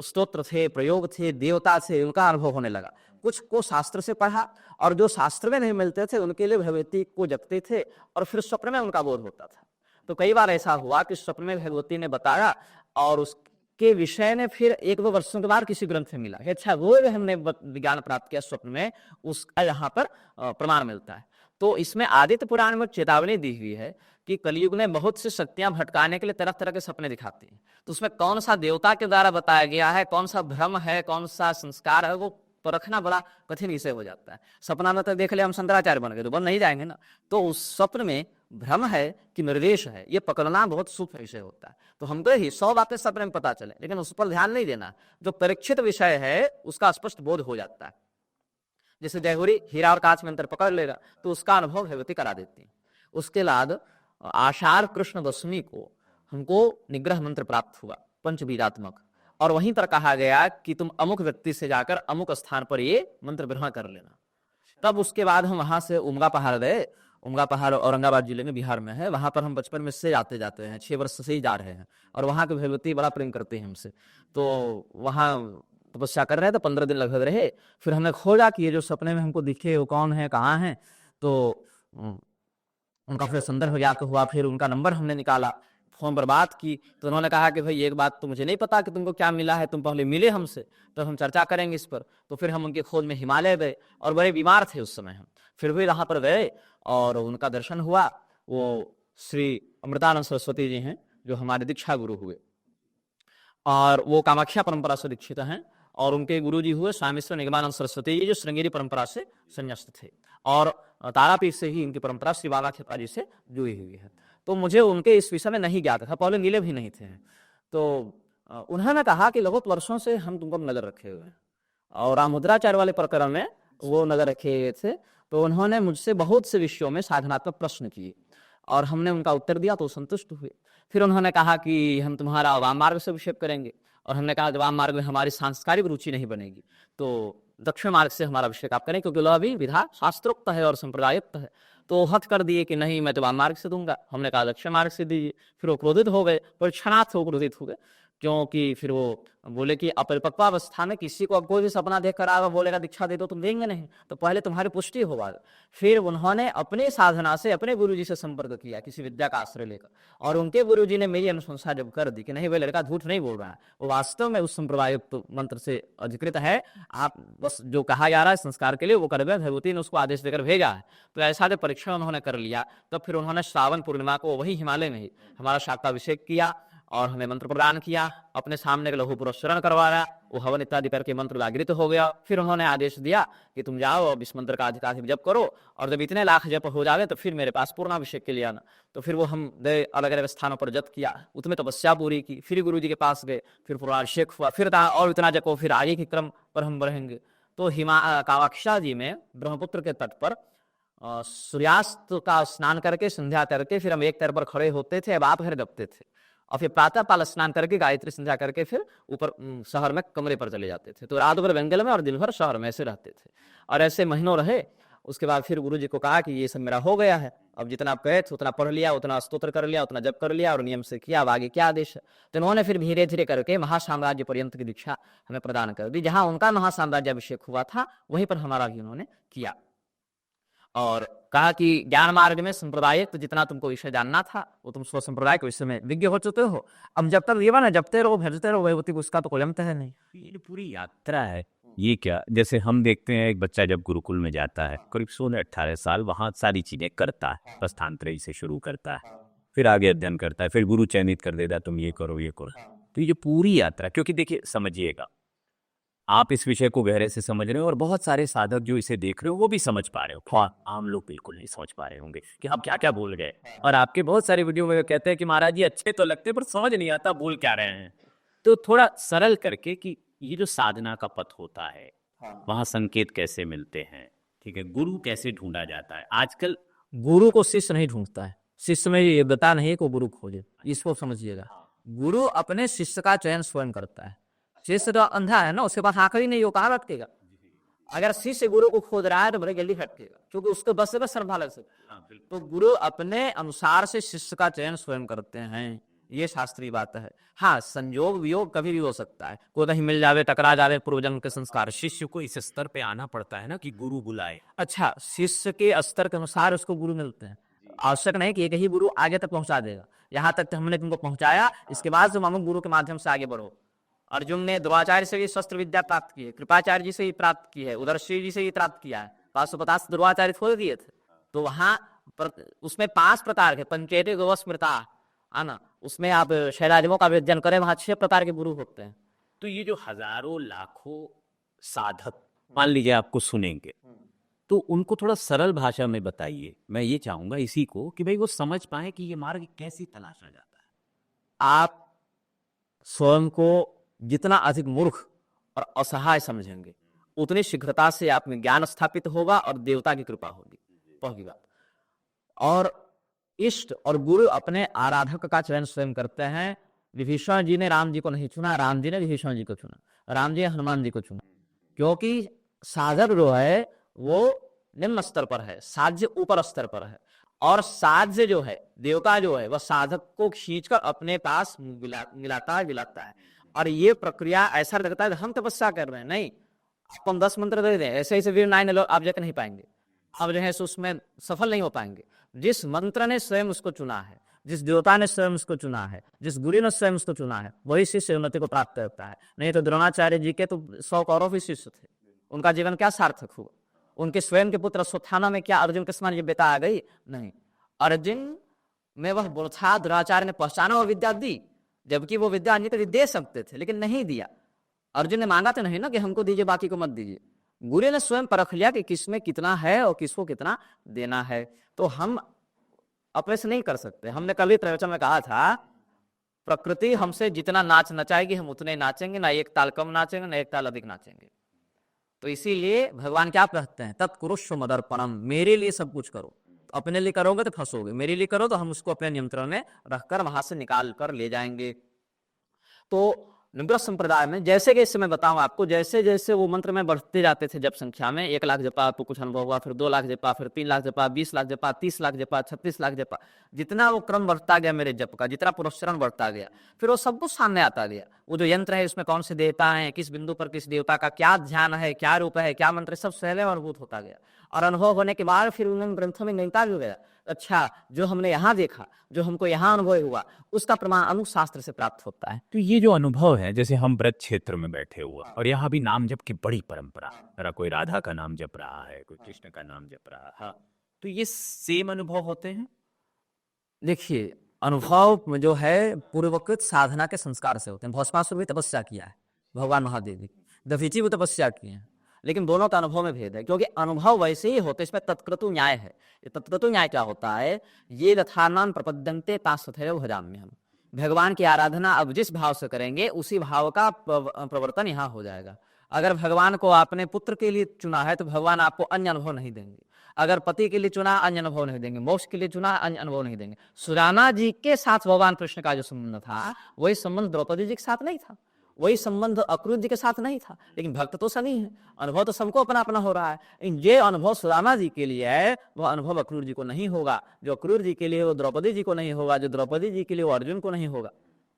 Speaker 1: स्तोत्र थे, प्रयोग थे, देवता थे, उनका अनुभव होने लगा। कुछ को शास्त्र से पढ़ा और जो शास्त्र में नहीं मिलते थे उनके लिए भगवती को जपते थे और फिर स्वप्न में उनका बोध होता था। तो कई बार ऐसा हुआ कि स्वप्न में भगवती ने बताया और उसके विषय ने फिर 1-2 वर्षों के बाद किसी ग्रंथ में मिला। अच्छा, वो हमने विज्ञान प्राप्त किया स्वप्न में, उसका यहाँ पर प्रमाण मिलता है। तो इसमें आदित्य पुराण में चेतावनी दी हुई है कि कलयुग में बहुत सी शक्तियां भटकाने के लिए तरह तरह के सपने दिखाती हैं। तो उसमें कौन सा देवता के द्वारा बताया गया है, कौन सा भ्रम है, कौन सा संस्कार है, वो परखना बड़ा कठिन विषय हो जाता है। सपना में तो देख ले हम शंकराचार्य बन गए, तो बन नहीं जाएंगे ना। तो उस स्वप्न में भ्रम है कि निर्देश है, ये पकड़ना बहुत सूक्ष्म विषय होता है। तो हमको ही 100 बातें सपने में पता चले, लेकिन उस पर ध्यान नहीं देना। जो परीक्षित विषय है उसका स्पष्ट बोध हो जाता है। जैसे जयहुरी हीरा और कांच में अंतर पकड़ लेगा तो उसका अनुभव भगवती करा देती है। उसके बाद आषाढ़ कृष्ण दशमी को हमको निग्रह मंत्र प्राप्त हुआ, पंचबीजात्मक, और वहीं पर कहा गया कि तुम अमुक व्यक्ति से जाकर अमुक स्थान पर ये मंत्र ग्रहण कर लेना। तब उसके बाद हम वहां से उमगा पहाड़ गए। उमगा पहाड़ औरंगाबाद जिले में, बिहार में है। वहां पर हम बचपन में से जाते जाते हैं, 6 वर्ष से ही जा रहे हैं, और वहां के भगवती बड़ा प्रेम करते हैं हमसे। तो वहां तपस्या कर रहे थे, 15 दिन लगभग रहे। फिर हमने खोजा कि ये जो सपने में हमको दिखे वो कौन है, कहाँ है। तो उनका फिर संदर्भ ज्ञात हुआ। फिर उनका नंबर हमने निकाला, फोन पर बात की, तो उन्होंने कहा कि भाई एक बात तो मुझे नहीं पता कि तुमको क्या मिला है, तुम पहले मिले हमसे तो हम चर्चा करेंगे इस पर। तो फिर हम उनकी खोज में हिमालय गए और बड़े बीमार थे उस समय हम, फिर भी वहाँ पर गए और उनका दर्शन हुआ। वो श्री अमृतानंद सरस्वती जी हैं जो हमारे दीक्षा गुरु हुए, और वो कामाख्या परंपरा से दीक्षित हैं, और उनके गुरु जी हुए स्वामीश्वर निगमानंद सरस्वती जी जो श्रृंगेरी परंपरा से संन्यास्त थे, और तारापीठ से ही इनकी परंपरा श्री बाबा खेपा जी से जुड़ी हुई है। तो मुझे उनके इस विषय में नहीं ज्ञात था, पहले मिले भी नहीं थे। तो उन्होंने कहा कि लगभग वर्षों से हम तुमको नजर रखे हुए हैं, और राममुद्राचार्य वाले प्रकरण में वो नजर रखे हुए थे। तो उन्होंने मुझसे बहुत से विषयों में साधनात्मक प्रश्न किए और हमने उनका उत्तर दिया तो संतुष्ट हुए। फिर उन्होंने कहा कि हम तुम्हारा वाम मार्ग से अभिषेक करेंगे, और हमने कहा वाम मार्ग में हमारी सांस्कारिक रुचि नहीं बनेगी, तो दक्षिण मार्ग से हमारा अभिषेक आप करें, क्योंकि वह भी विधा शास्त्रोक्त है और संप्रदायुक्त है। तो हट कर दिए कि नहीं, मैं तो वाम मार्ग से दूंगा। हमने कहा दक्षिण मार्ग से दीजिए। फिर वो क्रोधित हो गए, परीक्षणार्थ वो क्रोधित हो गए।
Speaker 4: क्योंकि फिर वो बोले कि अपरिपक्वावस्था में किसी को कोई भी सपना देख कर आएगा, बोलेगा दीक्षा दे दो, तुम देंगे नहीं, तो पहले तुम्हारी पुष्टि होगा। फिर उन्होंने अपनी साधना से अपने गुरुजी से संपर्क किया, किसी विद्या का आश्रय लेकर, और उनके गुरुजी ने मेरी अनुशंसा जब कर दी कि नहीं भाई लड़का झूठ नहीं बोल रहा है, वो वास्तव में उस संप्रदायुक्त मंत्र से अधिकृत है, आप बस जो कहा जा रहा है संस्कार के लिए वो कर दे, भगवती ने उसको आदेश देकर भेजा है। तो ऐसा जब परीक्षण उन्होंने कर लिया, तब फिर उन्होंने श्रावण पूर्णिमा को वही हिमालय में ही हमारा शाखाभिषेक किया और हमें मंत्र प्रदान किया, अपने सामने लघु पुरस्करण करवाया, वो हवन इत्यादि करके मंत्र जागृत हो गया। फिर उन्होंने आदेश दिया कि तुम जाओ अब इस मंत्र का अधिकाधिक जप करो, और जब इतने लाख जप हो जावे तो फिर मेरे पास पूर्णाभिषेक के लिए आना। तो फिर वो हम गए, अलग अलग स्थानों पर जप किया, उसमें तपस्या पूरी की, फिर गुरु जी के पास गए, फिर पूर्णाभिषेक हुआ, फिर और इतना जप हो, फिर आगे के क्रम पर हम बढ़ेंगे। तो कामाक्षा जी में ब्रह्मपुत्र के तट पर सूर्यास्त का स्नान करके संध्या करके फिर हम एक पैर पर खड़े होते थे, अब आप घर जपते थे, और फिर प्रातः काल स्नान करके गायत्री संध्या करके फिर ऊपर शहर में कमरे पर चले जाते थे। तो रात भर बेंगल में और दिन भर शहर में ऐसे रहते थे, और ऐसे महीनों रहे। उसके बाद फिर गुरु जी को कहा कि ये सब मेरा हो गया है, अब जितना आप कहे थे उतना पढ़ लिया, उतना स्तोत्र कर लिया, उतना जप कर लिया और नियम से किया, अब आगे क्या आदेश है। तो उन्होंने फिर धीरे धीरे करके महासाम्राज्य पर्यंत की दीक्षा हमें प्रदान कर दी। जहां उनका महासाम्राज्याभिषेक हुआ था वहीं पर हमारा भी उन्होंने किया, और कहा कि ज्ञान मार्ग में संप्रदायिक तो जितना तुमको विषय जानना था वो तुम स्व संप्रदाय के विषय में विज्ञ हो चुके हो, अब जब तक जीवन है जपते रहो, भजते रहो, भगवती उसका तो कोई अंत है नहीं।
Speaker 2: ये जो पूरी यात्रा है, ये क्या, जैसे हम देखते हैं एक बच्चा जब गुरुकुल में जाता है करीब 16-18 साल, वहाँ सारी चीजें करता है, प्रस्थानत्रयी से शुरू करता है, फिर आगे अध्ययन करता है, फिर गुरु चयनित कर देता है तुम ये करो ये करो। तो ये जो पूरी यात्रा, क्योंकि देखिए समझिएगा, आप इस विषय को गहरे से समझ रहे हो और बहुत सारे साधक जो इसे देख रहे हो वो भी समझ पा रहे हो, आम लोग बिल्कुल नहीं समझ पा रहे होंगे कि हम क्या क्या बोल गए। और आपके बहुत सारे वीडियो में कहते हैं कि महाराज जी अच्छे तो लगते पर समझ नहीं आता बोल क्या रहे हैं। तो थोड़ा सरल करके कि ये जो साधना का पथ होता है वहाँ संकेत कैसे मिलते हैं, ठीक है, गुरु कैसे ढूंढा जाता है। आजकल
Speaker 4: गुरु को शिष्य नहीं ढूंढता है, शिष्य में ये बता नहीं को गुरु खोजे, इसको समझिएगा। गुरु अपने शिष्य का चयन स्वयं करता है। शिष्य तो अंधा है ना, उसके पास आंख ही नहीं, वो कहाँ भटकेगा। अगर शिष्य गुरु को खोज रहा है तो बड़े जल्दी भटकेगा, क्योंकि उसके बस से बस संभाल सकते। तो गुरु अपने अनुसार से शिष्य का चयन स्वयं करते हैं, ये शास्त्रीय बात है। हाँ, संयोग वियोग कभी भी हो सकता है, कोई कहीं मिल जावे, टकरा जावे, पूर्वजन्म के संस्कार।
Speaker 2: शिष्य को इस स्तर पे आना पड़ता है ना कि गुरु बुलाए।
Speaker 4: अच्छा, शिष्य के स्तर के अनुसार उसको गुरु मिलते हैं, आवश्यक नहीं कि एक ही गुरु आगे तक पहुंचा देगा। यहाँ तक हमने तुमको पहुंचाया, इसके बाद तुम अमुक गुरु के माध्यम से आगे बढ़ो। अर्जुन ने द्रोणाचार्य से भी शस्त्र विद्या प्राप्त की है, कृपाचार्य जी से ही प्राप्त की है, उदरश्री जी से ही प्राप्त किया है, 550 द्रोणाचार्य खोल दिए थे। तो वहां उसमें 5 प्रकार के पंचेते गोस्मृता आना, उसमें आप शैलाजिमों का अध्ययन करें, वहां 6 प्रकार के गुरु होते हैं।
Speaker 2: तो ये जो हजारों लाखों साधक मान लीजिए आपको सुनेंगे, तो उनको थोड़ा सरल भाषा में बताइए। मैं ये चाहूंगा इसी को कि भाई वो समझ पाए कि ये मार्ग कैसे तलाशा जाता है।
Speaker 4: आप स्वयं को जितना अधिक मूर्ख और असहाय समझेंगे उतनी शीघ्रता से आप में ज्ञान स्थापित होगा और देवता की कृपा होगी, पहली बात। और इष्ट और गुरु अपने आराधक का चयन स्वयं करते हैं। विभीषण जी ने राम जी को नहीं चुना, राम जी ने विभीषण जी को चुना, राम जी ने हनुमान जी को चुना, क्योंकि साधक जो है वो निम्न स्तर पर है, साध्य ऊपर स्तर पर है, और साध्य जो है, देवता जो है, वह साधक को खींचकर अपने पास मिलाता है। और ये प्रक्रिया ऐसा लगता है हम तपस्या कर रहे हैं, नहीं, आपको हम 10 मंत्र दे दें, ऐसे ऐसे वीर 9 आप जग नहीं पाएंगे, अब जो है उसमें सफल नहीं हो पाएंगे। जिस मंत्र ने स्वयं उसको चुना है, जिस देवता ने स्वयं उसको चुना है, जिस गुरु ने स्वयं उसको चुना है, वही शिष्य उन्नति को प्राप्त करता है। नहीं तो द्रोणाचार्य जी के तो 100 कौरव ही शिष्य थे, उनका जीवन क्या सार्थक हुआ। उनके स्वयं के पुत्र अश्वत्थामा में क्या अर्जुन के समान ये बेटा आ गई? नहीं, अर्जुन में वह गुण था, द्रोणाचार्य ने पहचाना और विद्या दी, जबकि वो विद्या अन्य दे सकते थे लेकिन नहीं दिया। अर्जुन ने मांगा तो नहीं ना कि हमको दीजिए बाकी को मत दीजिए, गुरु ने स्वयं परख लिया कि किसमें कितना है और किसको कितना देना है। तो हम अपने से नहीं कर सकते। हमने कल ही प्रवचन में कहा था, प्रकृति हमसे जितना नाच नचाएगी हम उतने नाचेंगे, ना एक ताल कम नाचेंगे ना एक ताल अधिक नाचेंगे। तो इसीलिए भगवान क्या कहते हैं, तत्कुरुष्व मदर्पणम, मेरे लिए सब कुछ करो। अपने लिए करोगे तो फंसोगे, मेरे लिए करो तो हम उसको अपने नियंत्रण में रखकर वहां से निकाल कर ले जाएंगे। तो
Speaker 1: निम्बरस संप्रदाय में जैसे कि इससे मैं बताऊं आपको, जैसे जैसे वो मंत्र में बढ़ते जाते थे जब संख्या में, 1 लाख जपा आपको कुछ अनुभव हुआ, फिर 2 लाख जपा, फिर 3 लाख जपा, 20 लाख जपा, 30 लाख जपा, 36 लाख जपा, जितना वो क्रम बढ़ता गया मेरे जप का, जितना पुरस्चरण बढ़ता गया, फिर वो सब कुछ सामने आता गया। वो जो यंत्र है उसमें कौन से देवता हैं, किस बिंदु पर किस देवता का क्या ध्यान है, क्या रूप है, क्या मंत्र, सब सहले और अनुभूत होता गया। और अनुभव होने के बाद फिर उन ग्रंथों में गणिता भी हो गया। अच्छा, जो हमने यहाँ देखा, जो हमको यहाँ अनुभव हुआ, उसका प्रमाण अनुशास्त्र से प्राप्त होता है।
Speaker 5: तो ये जो अनुभव है, जैसे हम ब्रज क्षेत्र में बैठे हुए और यहाँ भी नाम जप की बड़ी परंपरा, जरा कोई राधा का नाम जप रहा है, कोई कृष्ण का नाम जप रहा है,
Speaker 1: हाँ,
Speaker 5: तो ये सेम अनुभव होते हैं।
Speaker 1: देखिए अनुभव जो है पूर्वकृत साधना के संस्कार से होते हैं। भस्मासुर भी तपस्या किया है, भगवान महादेव ने, दधीची भी तपस्या किए हैं, लेकिन दोनों का अनुभव में भेद है, क्योंकि अनुभव वैसे ही होते, इसमें तत्क्रतु न्याय है। ये तत्क्रतु न्याय क्या होता है? ये यथानाम प्रपद्यन्ते तास्तथैव भजाम्यहम्। भगवान की आराधना अब जिस भाव से करेंगे उसी भाव का प्रवर्तन यहाँ हो जाएगा। अगर भगवान को आपने पुत्र के लिए चुना है तो भगवान आपको अन्य अनुभव नहीं देंगे। अगर पति के लिए चुना, अन्य अनुभव नहीं देंगे। मोक्ष के लिए चुना, अन्य अनुभव नहीं देंगे। सुदामा जी के साथ भगवान कृष्ण का जो संबंध था, वही संबंध द्रौपदी जी के साथ नहीं था, वही संबंध अक्रूर जी के साथ नहीं था। लेकिन भक्त तो सभी है, अनुभव तो सबको अपना अपना हो रहा है। ये अनुभव सुदामा जी के लिए है, वह अनुभव अक्रूर जी को नहीं होगा। जो अक्रूर जी के लिए वो द्रौपदी जी को नहीं होगा, जो द्रौपदी जी के लिए वो अर्जुन को नहीं होगा।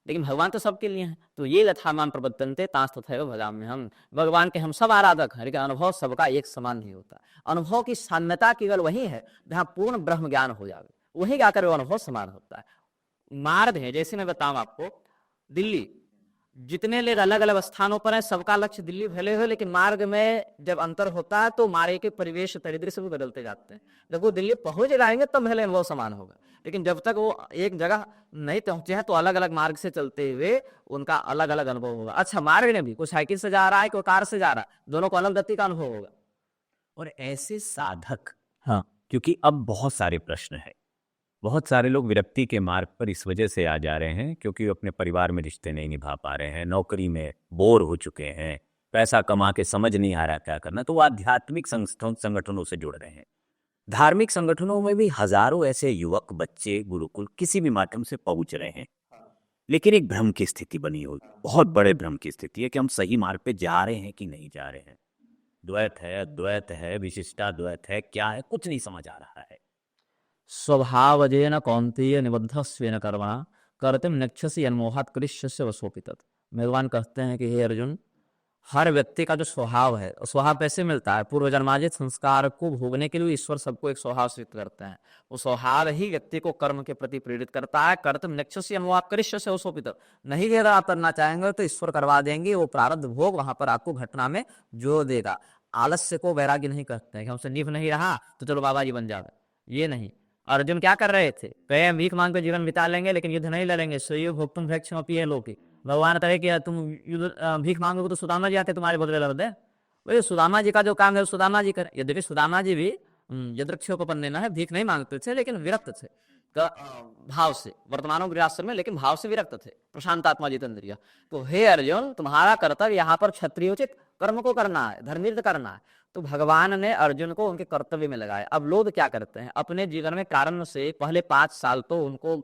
Speaker 1: लेकिन भगवान तो सबके लिए हैं। तो ये यथामान प्रबद्धन्ते तांस तथैव भजाम्यहम्। भगवान के हम सब आराधक हैं, लेकिन अनुभव सबका एक समान नहीं होता। अनुभव की साम्यता केवल वही है जहाँ पूर्ण ब्रह्म ज्ञान हो जाए, वही जाकर वो अनुभव समान होता है। मार्ग है, जैसे मैं बताऊं आपको, दिल्ली जितने लोग अलग अलग स्थानों पर हैं, सबका लक्ष्य दिल्ली भले हो, लेकिन मार्ग में जब अंतर होता है तो मार्ग के परिवेश परिदृश्य भी बदलते जाते हैं। जब वो दिल्ली पहुंच जाएंगे तब भले अनुभव समान होगा, लेकिन जब तक वो एक जगह नहीं पहुंचे हैं तो अलग अलग मार्ग से चलते हुए उनका अलग अलग अनुभव होगा। अच्छा, मार्ग में भी कोई साइकिल से जा रहा है, कोई कार से जा रहा है, दोनों को अलग गति का अनुभव होगा।
Speaker 5: और ऐसे साधक,
Speaker 3: हाँ,
Speaker 5: क्योंकि अब बहुत सारे प्रश्न हैं, बहुत सारे लोग विरक्ति के मार्ग पर इस वजह से आ जा रहे हैं क्योंकि वो अपने परिवार में रिश्ते नहीं निभा पा रहे हैं, नौकरी में बोर हो चुके हैं, पैसा कमा के समझ नहीं आ रहा क्या करना, तो वो आध्यात्मिक संगठनों से जुड़ रहे हैं। धार्मिक संगठनों में भी हजारों ऐसे युवक, बच्चे गुरुकुल किसी भी माध्यम से पहुंच रहे हैं, लेकिन एक भ्रम की स्थिति बनी हुई, बहुत बड़े भ्रम की स्थिति है कि हम सही मार्ग पे जा रहे हैं कि नहीं जा रहे हैं। द्वैत है, अद्वैत है, विशिष्टाद्वैत है, क्या है, कुछ नहीं समझ आ रहा है।
Speaker 1: स्वभावजेन कौन्तेय निबद्धस्वेन कर्मणा कर्तुम नक्षसि यन्मोहात् कृष्यस्य वशोपितत्। भगवान कहते हैं कि हे अर्जुन, हर व्यक्ति का जो स्वभाव है, स्वभाव कैसे मिलता है? पूर्व जन्मार्जित संस्कार को भोगने के लिए ईश्वर सबको एक स्वभाव सिद्ध करते हैं। वो स्वभाव ही व्यक्ति को कर्म के प्रति प्रेरित करता है। कर्तुम नक्षसि यन्मोहात् कृष्यस्य वशोपितत्। नहीं अगर आप करना चाहेंगे तो ईश्वर करवा देंगे, वो प्रारब्ध भोग वहां पर आपको घटना में जोड़ देगा। आलस्य को वैराग्य नहीं कहते हैं कि हमसे निभ नहीं रहा तो चलो बाबा जी बन जावे, ये नहीं। अर्जुन क्या कर रहे थे? कहे भीख मांग कर जीवन बिता लेंगे लेकिन युद्ध नहीं लड़ेंगे। स्वयं भोक्तुम भैक्षमपि ये लोके। भगवान कहे कि तुम युद्ध भीख मांगोगे तो सुदामा जी आते तुम्हारे बदले लड़ दे। वही सुदामा जी का जो काम है सुदामा जी करें। यद्यपि सुदामा जी भी यदृक्षोपपन्नेन है, भीख नहीं मांगते थे लेकिन विरक्त थे भाव से, वर्तमानो गृहस्थाश्रम में, लेकिन भाव से विरक्त थे, प्रशांतात्मा जितेंद्रिय। तो हे अर्जुन, तुम्हारा कर्तव्य यहाँ पर क्षत्रियोचित कर्म को करना है, धर्मनिरत करना है। तो भगवान ने अर्जुन को उनके कर्तव्य में लगाया। अब लोग क्या करते हैं अपने जीवन में? कारण से पहले 5 साल तो उनको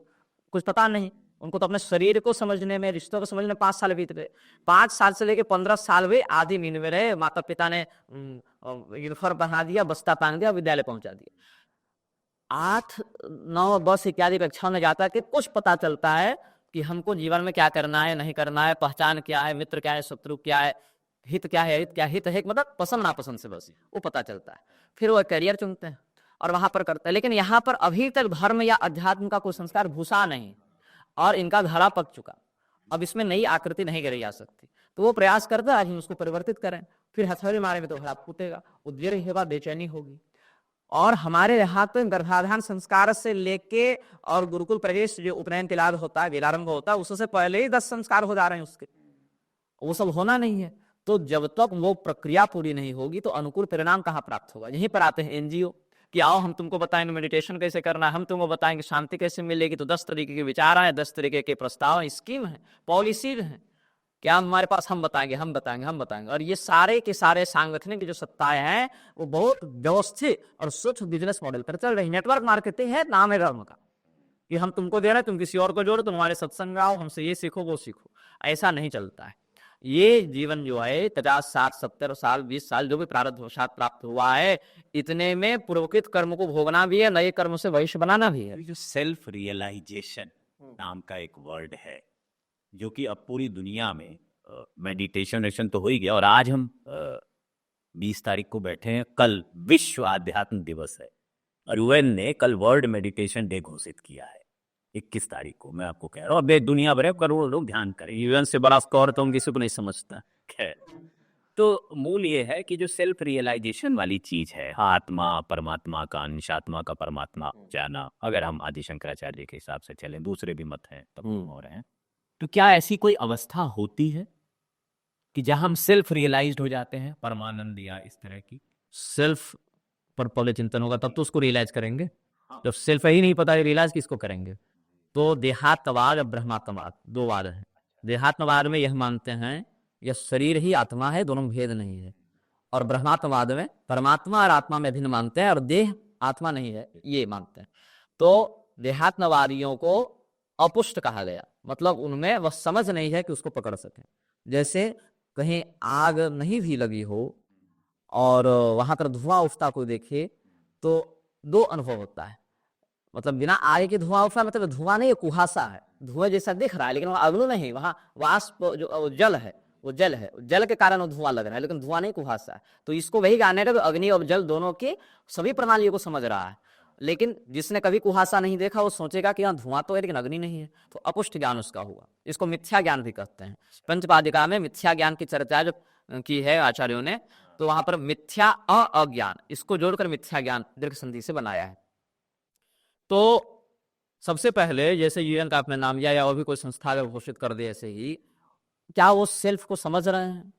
Speaker 1: कुछ पता नहीं, उनको तो अपने शरीर को समझने में, रिश्तों को समझने में 5 साल बीत गए। 5 साल से लेके 15 साल हुए, आधी नींद में रहे, माता पिता ने यूनिफॉर्म पहना दिया, बस्ता पहन दिया, विद्यालय पहुंचा दिया। 8, 9, 10 इत्यादि कक्षाओं में जाता है कि कुछ पता चलता है कि हमको जीवन में क्या करना है, नहीं करना है, पहचान क्या है, मित्र क्या है, शत्रु क्या है, हित क्या है, हित क्या हित है, मतलब पसंद नापसंद से बस वो पता चलता है। फिर वो करियर चुनते हैं और वहां पर करते हैं। लेकिन यहाँ पर अभी तक धर्म या अध्यात्म का कोई संस्कार घुसा नहीं और इनका घड़ा पक चुका। अब इसमें नई आकृति नहीं करी जा सकती, तो वो प्रयास करते हैं आज हम उसको परिवर्तित करें। फिर हथौड़ी मारे में तो घड़ा फूटेगा, उद्वेग होगा, बेचैनी होगी। और हमारे यहाँ तो गर्भाधान संस्कार से लेके और गुरुकुल प्रवेश जो उपनयन तिलाद होता है, वेलारंभ होता है, उससे पहले ही 10 संस्कार हो जा रहे हैं उसके। वो सब होना नहीं है। तो जब तक वो प्रक्रिया पूरी नहीं होगी तो अनुकूल परिणाम कहाँ प्राप्त होगा? यहीं पर आते हैं एनजीओ कि आओ हम तुमको बताएंगे मेडिटेशन कैसे करना है, हम तुमको बताएंगे शांति कैसे मिलेगी। तो 10 तरीके के विचार आए, 10 तरीके के प्रस्ताव हैं, स्कीम है, पॉलिसी है, क्या हमारे पास, हम बताएंगे, हम बताएंगे, हम बताएंगे। और ये सारे के सारे सांगठनिक जो सत्ताएं हैं वो बहुत व्यवस्थित और सूक्ष्म बिजनेस मॉडल पर चल रही। नेटवर्क मार्केटिंग है, नाम है धर्म का, कि हम तुमको दे रहे हैं, तुम किसी और को जोड़ो, तुम्हारे सत्संग आओ, हमसे ये सीखो वो सीखो। ऐसा नहीं चलता है। ये जीवन जो है 50 60 70 साल 20 साल जो भी प्रारब्धवशात प्राप्त हुआ है, इतने में पूर्वकृत कर्म को भोगना भी है, नए कर्म से भविष्य बनाना भी है।
Speaker 5: जो सेल्फ रियलाइजेशन नाम का एक वर्ड है, जो कि अब पूरी दुनिया में मेडिटेशन तो हो ही गया, और आज हम 20 तारीख को बैठे हैं, कल विश्व आध्यात्म दिवस है और यूएन ने कल वर्ल्ड मेडिटेशन डे घोषित किया है 21 तारीख को। मैं आपको कह रहा हूँ, अब दुनिया भर में करोड़ों लोग ध्यान करें, यूएन से बड़ा स्कोर तो हम किसी को नहीं समझता। खैर, तो मूल ये है कि जो सेल्फ रियलाइजेशन वाली चीज है, आत्मा परमात्मा का अंश, आत्मा का परमात्मा जाना, अगर हम आदि शंकराचार्य के हिसाब से चलें, दूसरे भी मत हैं तब हो रहे हैं, तो क्या ऐसी कोई अवस्था होती है कि जहां हम सेल्फ रियलाइज्ड हो जाते हैं, परमानंद या इस तरह की?
Speaker 1: सेल्फ पर पहले चिंतन होगा तब तो उसको रियलाइज करेंगे। जब सेल्फ ही नहीं पता है, रियलाइज किसको करेंगे? तो देहात्मवाद और ब्रह्मात्मवाद दो वाद है। देहात्मवाद में यह मानते हैं यह शरीर ही आत्मा है, दोनों में भेद नहीं है। और ब्रह्मात्मवाद में परमात्मा और आत्मा में भिन्न मानते हैं और देह आत्मा नहीं है, ये मानते हैं। तो देहात्मवादियों को अपुष्ट कहा गया, मतलब उनमें वह समझ नहीं है कि उसको पकड़ सके। जैसे कहीं आग नहीं भी लगी हो और वहां पर धुआं उठता कोई देखे तो दो अनुभव होता है। मतलब बिना आग के धुआं उठा, मतलब धुआं नहीं, कुहासा है, धुआं जैसा दिख रहा है लेकिन वहां अग्नि नहीं, वहां वाष्प जो जल है, वो जल है, जल के कारण वो धुआं लग रहा है, लेकिन धुआं नहीं, कुहासा है। तो इसको वही कहने का अग्नि और जल दोनों के सभी प्रणालियों को समझ रहा है। लेकिन जिसने कभी कुहासा नहीं देखा वो सोचेगा कि यहाँ धुआं तो है लेकिन अग्नि नहीं है, तो अपुष्ट ज्ञान उसका हुआ। इसको मिथ्या ज्ञान भी कहते हैं। पंचपादिका में मिथ्या ज्ञान की चर्चा जो की है आचार्यों ने, तो वहां पर मिथ्या अज्ञान, इसको जोड़कर मिथ्या ज्ञान दीर्घ संधि से बनाया है। तो सबसे पहले जैसे यूएन का आपने नाम लिया या और भी कोई संस्था अगर घोषित कर दे ऐसे ही, क्या वो सेल्फ को समझ रहे हैं?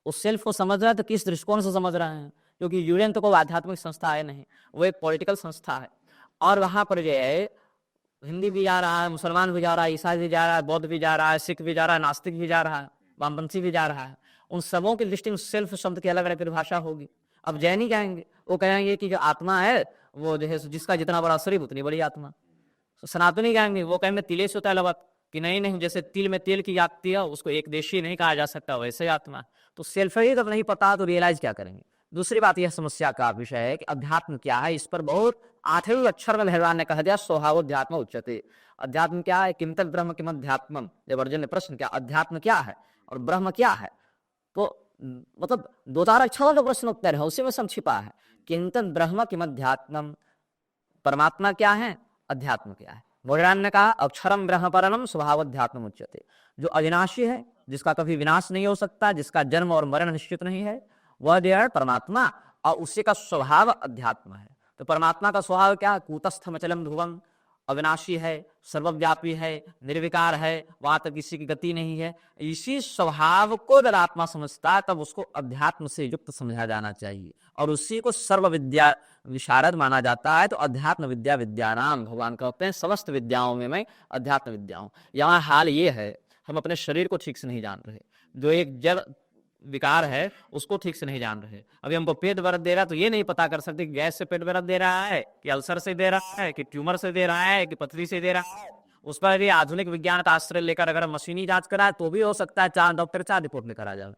Speaker 1: उस सेल्फ को समझ रहे हैं तो किस दृष्टिकोण से समझ रहे हैं? क्योंकि यूएन तो कोई आध्यात्मिक संस्था है नहीं, वो एक पॉलिटिकल संस्था है। और वहां पर जो है हिंदी भी जा रहा है, मुसलमान भी जा रहा है, ईसाई भी जा रहा है, बौद्ध भी जा रहा है, सिख भी जा रहा है, नास्तिक भी जा रहा है, वामपंथी भी जा रहा है। उन सबों की दृष्टि में सेल्फ शब्द की अलग अलग परिभाषा होगी। अब जैन ही कहेंगे, वो कहेंगे कि जो आत्मा है वो जो है जिसका जितना बड़ा शरीर उतनी बड़ी आत्मा। सनातनी कहेंगे, वो कहेंगे तिले से होता है लवत, कि नहीं नहीं, जैसे तिल में तेल की आती है उसको एक देशी नहीं कहा जा सकता, वैसे आत्मा। तो सेल्फ ही जब नहीं पता तो रियलाइज क्या करेंगे? दूसरी बात यह समस्या का विषय है कि अध्यात्म क्या है। इस पर बहुत 8वें अक्षर में भगवान ने कह दिया स्वभावोध्यात्म उच्यते। अध्यात्म क्या है? किम तद ब्रह्म किम अध्यात्मम। जब अर्जुन ने प्रश्न किया अध्यात्म क्या है और ब्रह्म क्या है, तो मतलब 2-4 अक्षरों का प्रश्न उत्तर है, उसी में सब छिपा है। किम तद ब्रह्म किम अध्यात्मम, परमात्मा क्या है, अध्यात्म क्या है। भगवान ने कहा अक्षरम ब्रह्म परमम स्वभावोध्यात्म उच्यते। जो अविनाशी है, जिसका कभी विनाश नहीं हो सकता, जिसका जन्म और मरण निश्चित नहीं है, वह जो है परमात्मा, और उसी का स्वभाव अध्यात्म है। तो परमात्मा का स्वभाव क्या है? कूटस्थम अचलम ध्रुवम, अविनाशी है, सर्वव्यापी है, निर्विकार है, वहां तक किसी की गति नहीं है। इसी स्वभाव को अगर आत्मा समझता है तब उसको अध्यात्म से युक्त समझा जाना चाहिए, और उसी को सर्व विद्या विशारद माना जाता है। तो अध्यात्म विद्या विद्यानाम, भगवान कहते हैं समस्त विद्याओं में मैं अध्यात्म विद्या हूं। यहाँ हाल ये है, हम अपने शरीर को ठीक से नहीं जान रहे, जो एक जड़ विकार है उसको ठीक से नहीं जान रहे। अभी हमको पेट दर्द दे रहा है तो ये नहीं पता कर सकते कि गैस से पेट दर्द दे रहा है, कि अल्सर से दे रहा है, कि ट्यूमर से दे रहा है, कि पथरी से दे रहा है। उस पर भी आधुनिक विज्ञान का आश्रय लेकर अगर मशीनी जांच कराए तो भी हो सकता है 4 डॉक्टर 4 रिपोर्ट लेकर आ जाए,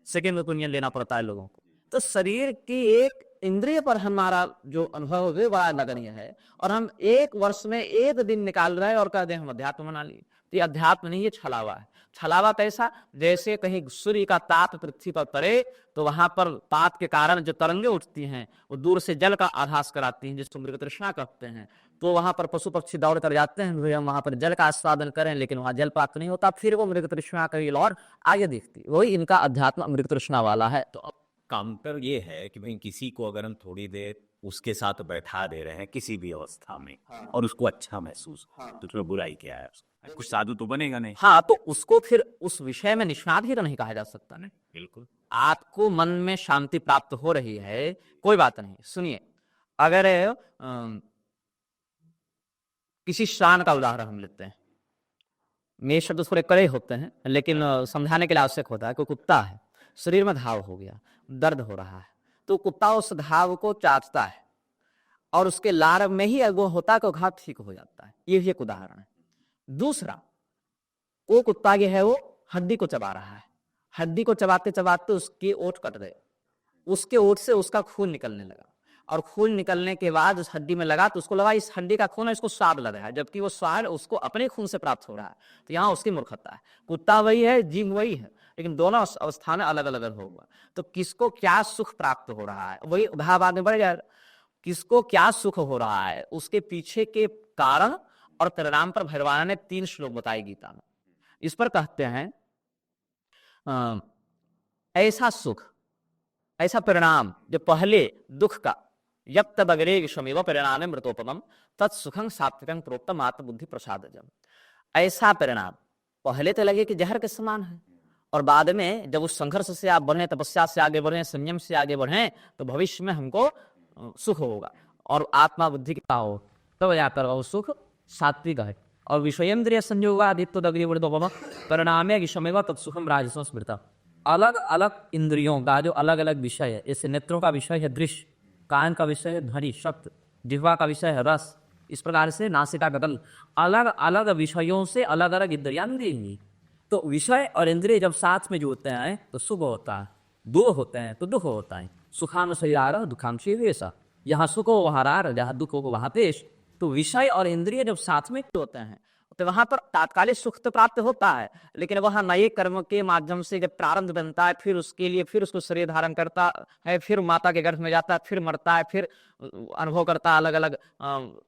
Speaker 1: सेकेंड ओपिनियन लेना पड़ता है लोगों को। तो शरीर की एक इंद्रिय पर हमारा जो अनुभव है बड़ा नगण्य है, और हम 1 वर्ष में 1 दिन निकाल रहे हैं और कहते हैं हम अध्यात्म बना लिए। तो ये अध्यात्म नहीं, ये छलावा है। छलावा कैसा? जैसे कहीं सूर्य का ताप पृथ्वी पर पड़े तो वहां पर ताप के कारण जो तरंगे उठती हैं वो दूर से जल का आभास कराती हैं, जिसको मृग तृष्णा कहते हैं। तो वहां पर पशु पक्षी दौड़ कर जाते हैं, हम वहां पर जल का आस्वादन करें, लेकिन वहां जल प्राप्त नहीं होता, फिर वो मृग तृष्णा कहीं और आगे दिखती। वही इनका अध्यात्म मृग तृष्णा वाला है।
Speaker 5: तो अब काउंटर ये है कि भाई किसी को अगर हम थोड़ी देर उसके साथ बैठा दे रहे हैं किसी भी अवस्था में, और उसको अच्छा महसूस, तो उसमें बुराई क्या है? कुछ साधु तो बनेगा नहीं।
Speaker 1: हाँ, तो उसको फिर उस विषय में निष्णात ही तो नहीं कहा जा सकता ना।
Speaker 5: बिल्कुल।
Speaker 1: आपको मन में शांति प्राप्त हो रही है, कोई बात नहीं। सुनिए, अगर किसी श्वान का उदाहरण हम लेते हैं, मेरे शब्द थोड़े कड़े होते हैं लेकिन समझाने के लिए आवश्यक होता है। कोई कुत्ता है, शरीर में घाव हो गया, दर्द हो रहा है, तो कुत्ता उस घाव को चाटता है और उसके लार में ही वो होता है कि घाव ठीक हो जाता है। ये भी एक उदाहरण है। दूसरा, वो कुत्ता जो है वो
Speaker 4: हड्डी को चबा रहा है। हड्डी को चबाते चबाते उसके ओंठ कट गए, उसके ओंठ से उसका खून निकलने लगा, और खून निकलने के बाद उस हड्डी में लगा तो उसको लगा इस हड्डी का खून है, इसको स्वाद लग रहा है, जबकि वो स्वाद उसको अपने खून से प्राप्त हो रहा है। तो यहाँ उसकी मूर्खता है। कुत्ता वही है, जीव वही है, लेकिन दोनों अवस्था में अलग अलग होगा। तो किसको क्या सुख प्राप्त हो रहा है, वही भाव आगे बढ़ जाएगा। किसको क्या सुख हो रहा है, उसके पीछे के कारण और परिणाम पर भगवान ने 3 श्लोक बताए गीता में। इस पर कहते हैं ऐसा सुख, ऐसा परिणाम जो पहले दुख का, यब तब अग्रे विषमेव परिणाम मृतोपमम तत्सुखं सात्विकं प्रोक्तम आत्मबुद्धि प्रसादजम। ऐसा परिणाम पहले तो लगे कि जहर के समान है, और बाद में जब उस संघर्ष से आप बढ़े, तपस्या से आगे बढ़े, संयम से आगे बढ़े, तो भविष्य में हमको सुख होगा और आत्मा बुद्धि का हो, तो जाकर वो सुख सात्विक है। और विषयेंद्रिय संयोगादित्य दग्रीवृतोपम परिणामे विषमेव तत्सुखम राजसं स्मृता। अलग अलग इंद्रियों का जो अलग अलग विषय है, जैसे नेत्रों का विषय है दृश्य, कान का विषय है ध्वनि शब्द, जिह्वा का विषय है रस, इस प्रकार से नासिका गगन, अलग अलग विषयों से अलग अलग इंद्रियां मिलेंगी। तो विषय और इंद्रिय जब साथ में जुड़ते हैं तो सुख होता है, दूर होते हैं तो दुख होता है। सुखानुशयिरार दुखांशी वेशा, यहाँ सुख हो वहाँ रार, जहाँ दुख हो वहाँ पेश। तो विषय और इंद्रिय जब साथ में होते हैं तो वहां पर तात्कालिक सुख तो प्राप्त होता है, लेकिन वहां नए कर्म के माध्यम से जब प्रारंभ बनता है, फिर उसके लिए फिर उसको शरीर धारण करता है, फिर माता के गर्भ में जाता है, फिर मरता है, फिर अनुभव करता है अलग अलग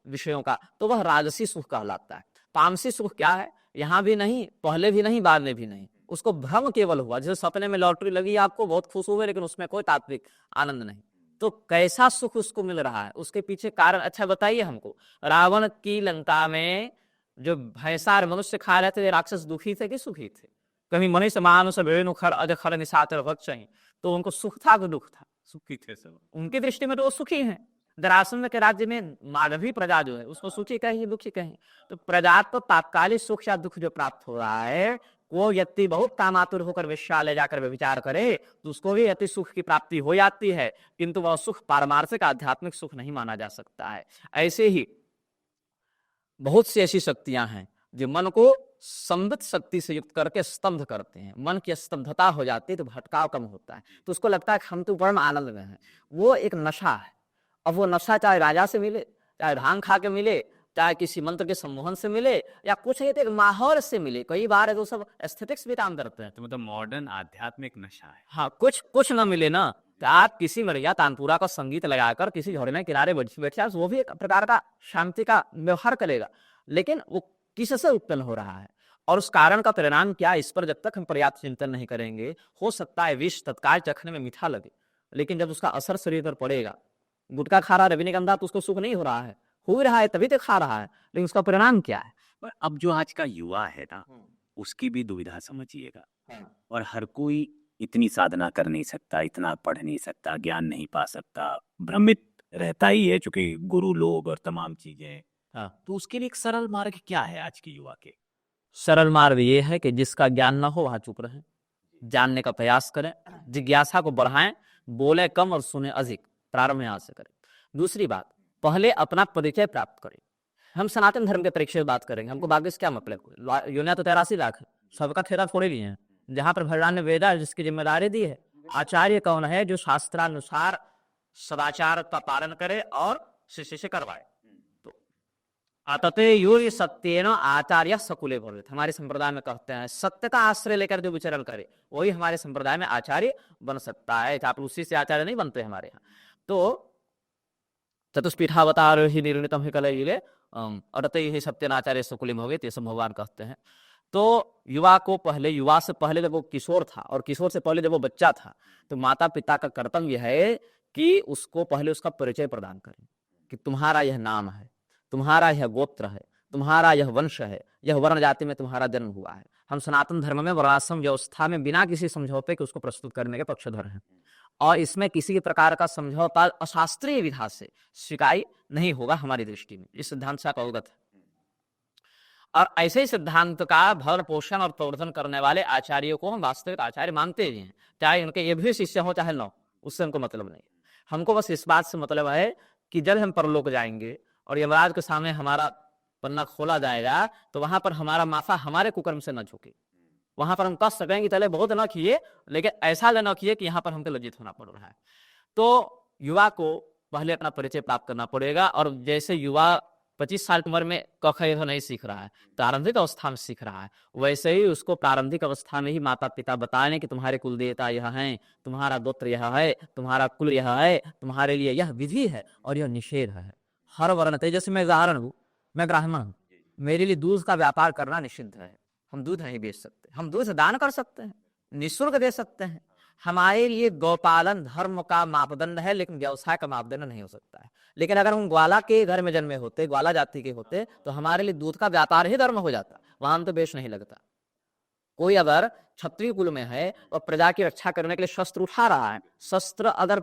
Speaker 4: विषयों का, तो वह राजसी सुख कहलाता है। तामसी सुख क्या है, यहाँ भी नहीं, पहले भी नहीं, बाद में भी नहीं, उसको भ्रम केवल हुआ। जैसे सपने में लॉटरी लगी, आपको बहुत खुश हुए, लेकिन उसमें कोई तात्विक आनंद नहीं। तो कैसा सुख उसको मिल रहा है, उसके पीछे कारण अच्छा बताइए हमको। रावण की लंका में जो भैंसा और मनुष्य खा रहे थे, राक्षस दुखी थे कि सुखी थे? कभी मनुष्य मानुष वेणुखर अजखर निशाचर भक्षण, तो उनको सुख था कि दुख था? सुखी थे सब, उनकी दृष्टि में तो वो सुखी हैं। जरासंध के राज्य में माधवी प्रजा जो है उसको सुखी कहें दुखी कहें? तो प्रजा तो तात्कालिक सुख या दुख जो प्राप्त हो रहा है, वो व्यक्ति बहुत कामातुर होकर वेश्यालय जाकर विचार करे तो उसको भी अति सुख की प्राप्ति हो जाती है, किंतु वह सुख पारमार्थिक आध्यात्मिक सुख नहीं माना जा सकता है। ऐसे ही बहुत सी ऐसी शक्तियां हैं जो मन को संबित शक्ति से युक्त करके स्तब्ध करते हैं। मन की स्तब्धता हो जाती है तो भटकाव कम होता है, तो उसको लगता है कि हम तो परम आनंद में हैं। वो एक नशा है। अब वो नशा चाहे राजा से मिले, चाहे भांग खा के मिले, चाहे किसी मंत्र के सम्मोहन से मिले, या कुछ एक माहौल से मिले। कई बार है तो सब एस्थेटिक्स भी काम करते हैं,
Speaker 5: तो मतलब मॉडर्न आध्यात्मिक नशा है।
Speaker 4: हाँ, कुछ ना मिले ना, तो आप किसी बढ़िया तानपुरा का संगीत लगाकर किसी झरने किनारे बैठे, वो भी एक प्रकार का शांति का व्यवहार करेगा, लेकिन वो किससे उत्पन्न हो रहा है और उस कारण का परिणाम क्या है, इस पर जब तक हम पर्याप्त चिंतन नहीं करेंगे, हो सकता है विष तत्काल चखने में मीठा लगे, लेकिन जब उसका असर शरीर पर पड़ेगा, गुटखा खा रहा है रजनीगंधा तो उसको सुख नहीं हो रहा है, हो रहा है तभी तो खा रहा है, लेकिन उसका परिणाम क्या है?
Speaker 5: पर अब जो आज का युवा है ना, उसकी भी दुविधा समझिएगा। और हर कोई इतनी साधना कर नहीं सकता, इतना पढ़ नहीं सकता, ज्ञान नहीं पा सकता, भ्रमित रहता ही है, चूंकि गुरु लोग और तमाम चीजें। तो उसके लिए एक सरल मार्ग क्या है आज के युवा के?
Speaker 4: सरल मार्ग ये है कि जिसका ज्ञान ना हो वहां चुप रहे, जानने का प्रयास करें, जिज्ञासा को बढ़ाएं, बोले कम और सुने अधिक, प्रारंभ यहाँ से करें। दूसरी बात, पहले अपना परिचय प्राप्त करें। हम सनातन धर्म के परिचय से बात करेंगे, हमको बाकी से क्या मतलब? योनिया तो 83 लाख है, सबका थेरा थोड़े लिए हैं। जहां पर भगवान ने वेदा जिसकी जिम्मेदारी दी है, आचार्य कौन है? जो शास्त्रानुसार सदाचार का पालन करे और शिष्य से करवाए। तो आतते यूर्य सत्येन आचार्य सकुले भवेत्, हमारे संप्रदाय में कहते हैं सत्य का आश्रय लेकर जो विचरण करे वही हमारे संप्रदाय में आचार्य बन सकता है। आप उसी से आचार्य नहीं बनते हमारे यहाँ। तो चतुष्पीठावतार ही निर्णितम ही कलयुगे अरते ही सत्यनाचार्य सकुलिम हो गए, ये सब भगवान कहते हैं। तो युवा को पहले, युवा से पहले जब वो किशोर था और किशोर से पहले जब वो बच्चा था, तो माता पिता का कर्तव्य है कि उसको पहले उसका परिचय प्रदान करें कि तुम्हारा यह नाम है, तुम्हारा यह गोत्र है, तुम्हारा यह वंश है, यह वर्ण जाति में तुम्हारा जन्म हुआ है। हम सनातन धर्म में वर्णाश्रम व्यवस्था में बिना किसी समझौते के उसको प्रस्तुत करने के पक्षधर हैं, और इसमें किसी प्रकार का समझौता अशास्त्रीय विधा से स्वीकार नहीं होगा हमारी दृष्टि में। इस सिद्धांत से आप अवगत है। और ऐसे ही सिद्धांत का भरण पोषण और प्रवर्धन करने वाले आचार्यों को हम वास्तविक आचार्य मानते ही हैं, चाहे उनके ये भी शिष्य हो चाहे न, उससे हमको मतलब नहीं। हमको बस इस बात से मतलब है कि जब हम परलोक जाएंगे और यमराज के सामने हमारा पन्ना खोला जाएगा, तो वहां पर हमारा माथा हमारे कुकर्म से न झुके,
Speaker 1: वहां पर हम कह सकें कि चले बहुत न किए, लेकिन ऐसा न किए कि यहाँ पर हमको लज्जित होना पड़ रहा है। तो युवा को पहले अपना परिचय प्राप्त करना पड़ेगा, और जैसे युवा 25 साल की उम्र में क ख ग नहीं सीख रहा है, प्रारंभिक अवस्था में सीख रहा है, वैसे ही उसको प्रारंभिक अवस्था में ही माता पिता बताएं कि तुम्हारे कुल देवता यह हैं, तुम्हारा गोत्र यह है, तुम्हारा कुल यह है, तुम्हारे लिए यह विधि है और यह निषेध है। हर वर्ण थे, जैसे मैं उदाहरण हूँ, मैं ब्राह्मण हूँ, मेरे लिए दूध का व्यापार करना निषिद्ध है। हम दूध नहीं बेच सकते, हम दूध दान कर सकते हैं, निःशुल्क दे सकते हैं। हमारे लिए गौपालन धर्म का मापदंड है, लेकिन व्यवसाय का मापदंड नहीं हो सकता है। लेकिन अगर हम ग्वाला के घर में जन्मे होते, ग्वाला जाति के होते, तो हमारे लिए दूध का व्यापार ही धर्म हो जाता, वहां हम तो बेच नहीं लगता। कोई अगर क्षत्रिय कुल में है और प्रजा की रक्षा करने के लिए शस्त्र उठा रहा है, शस्त्र अगर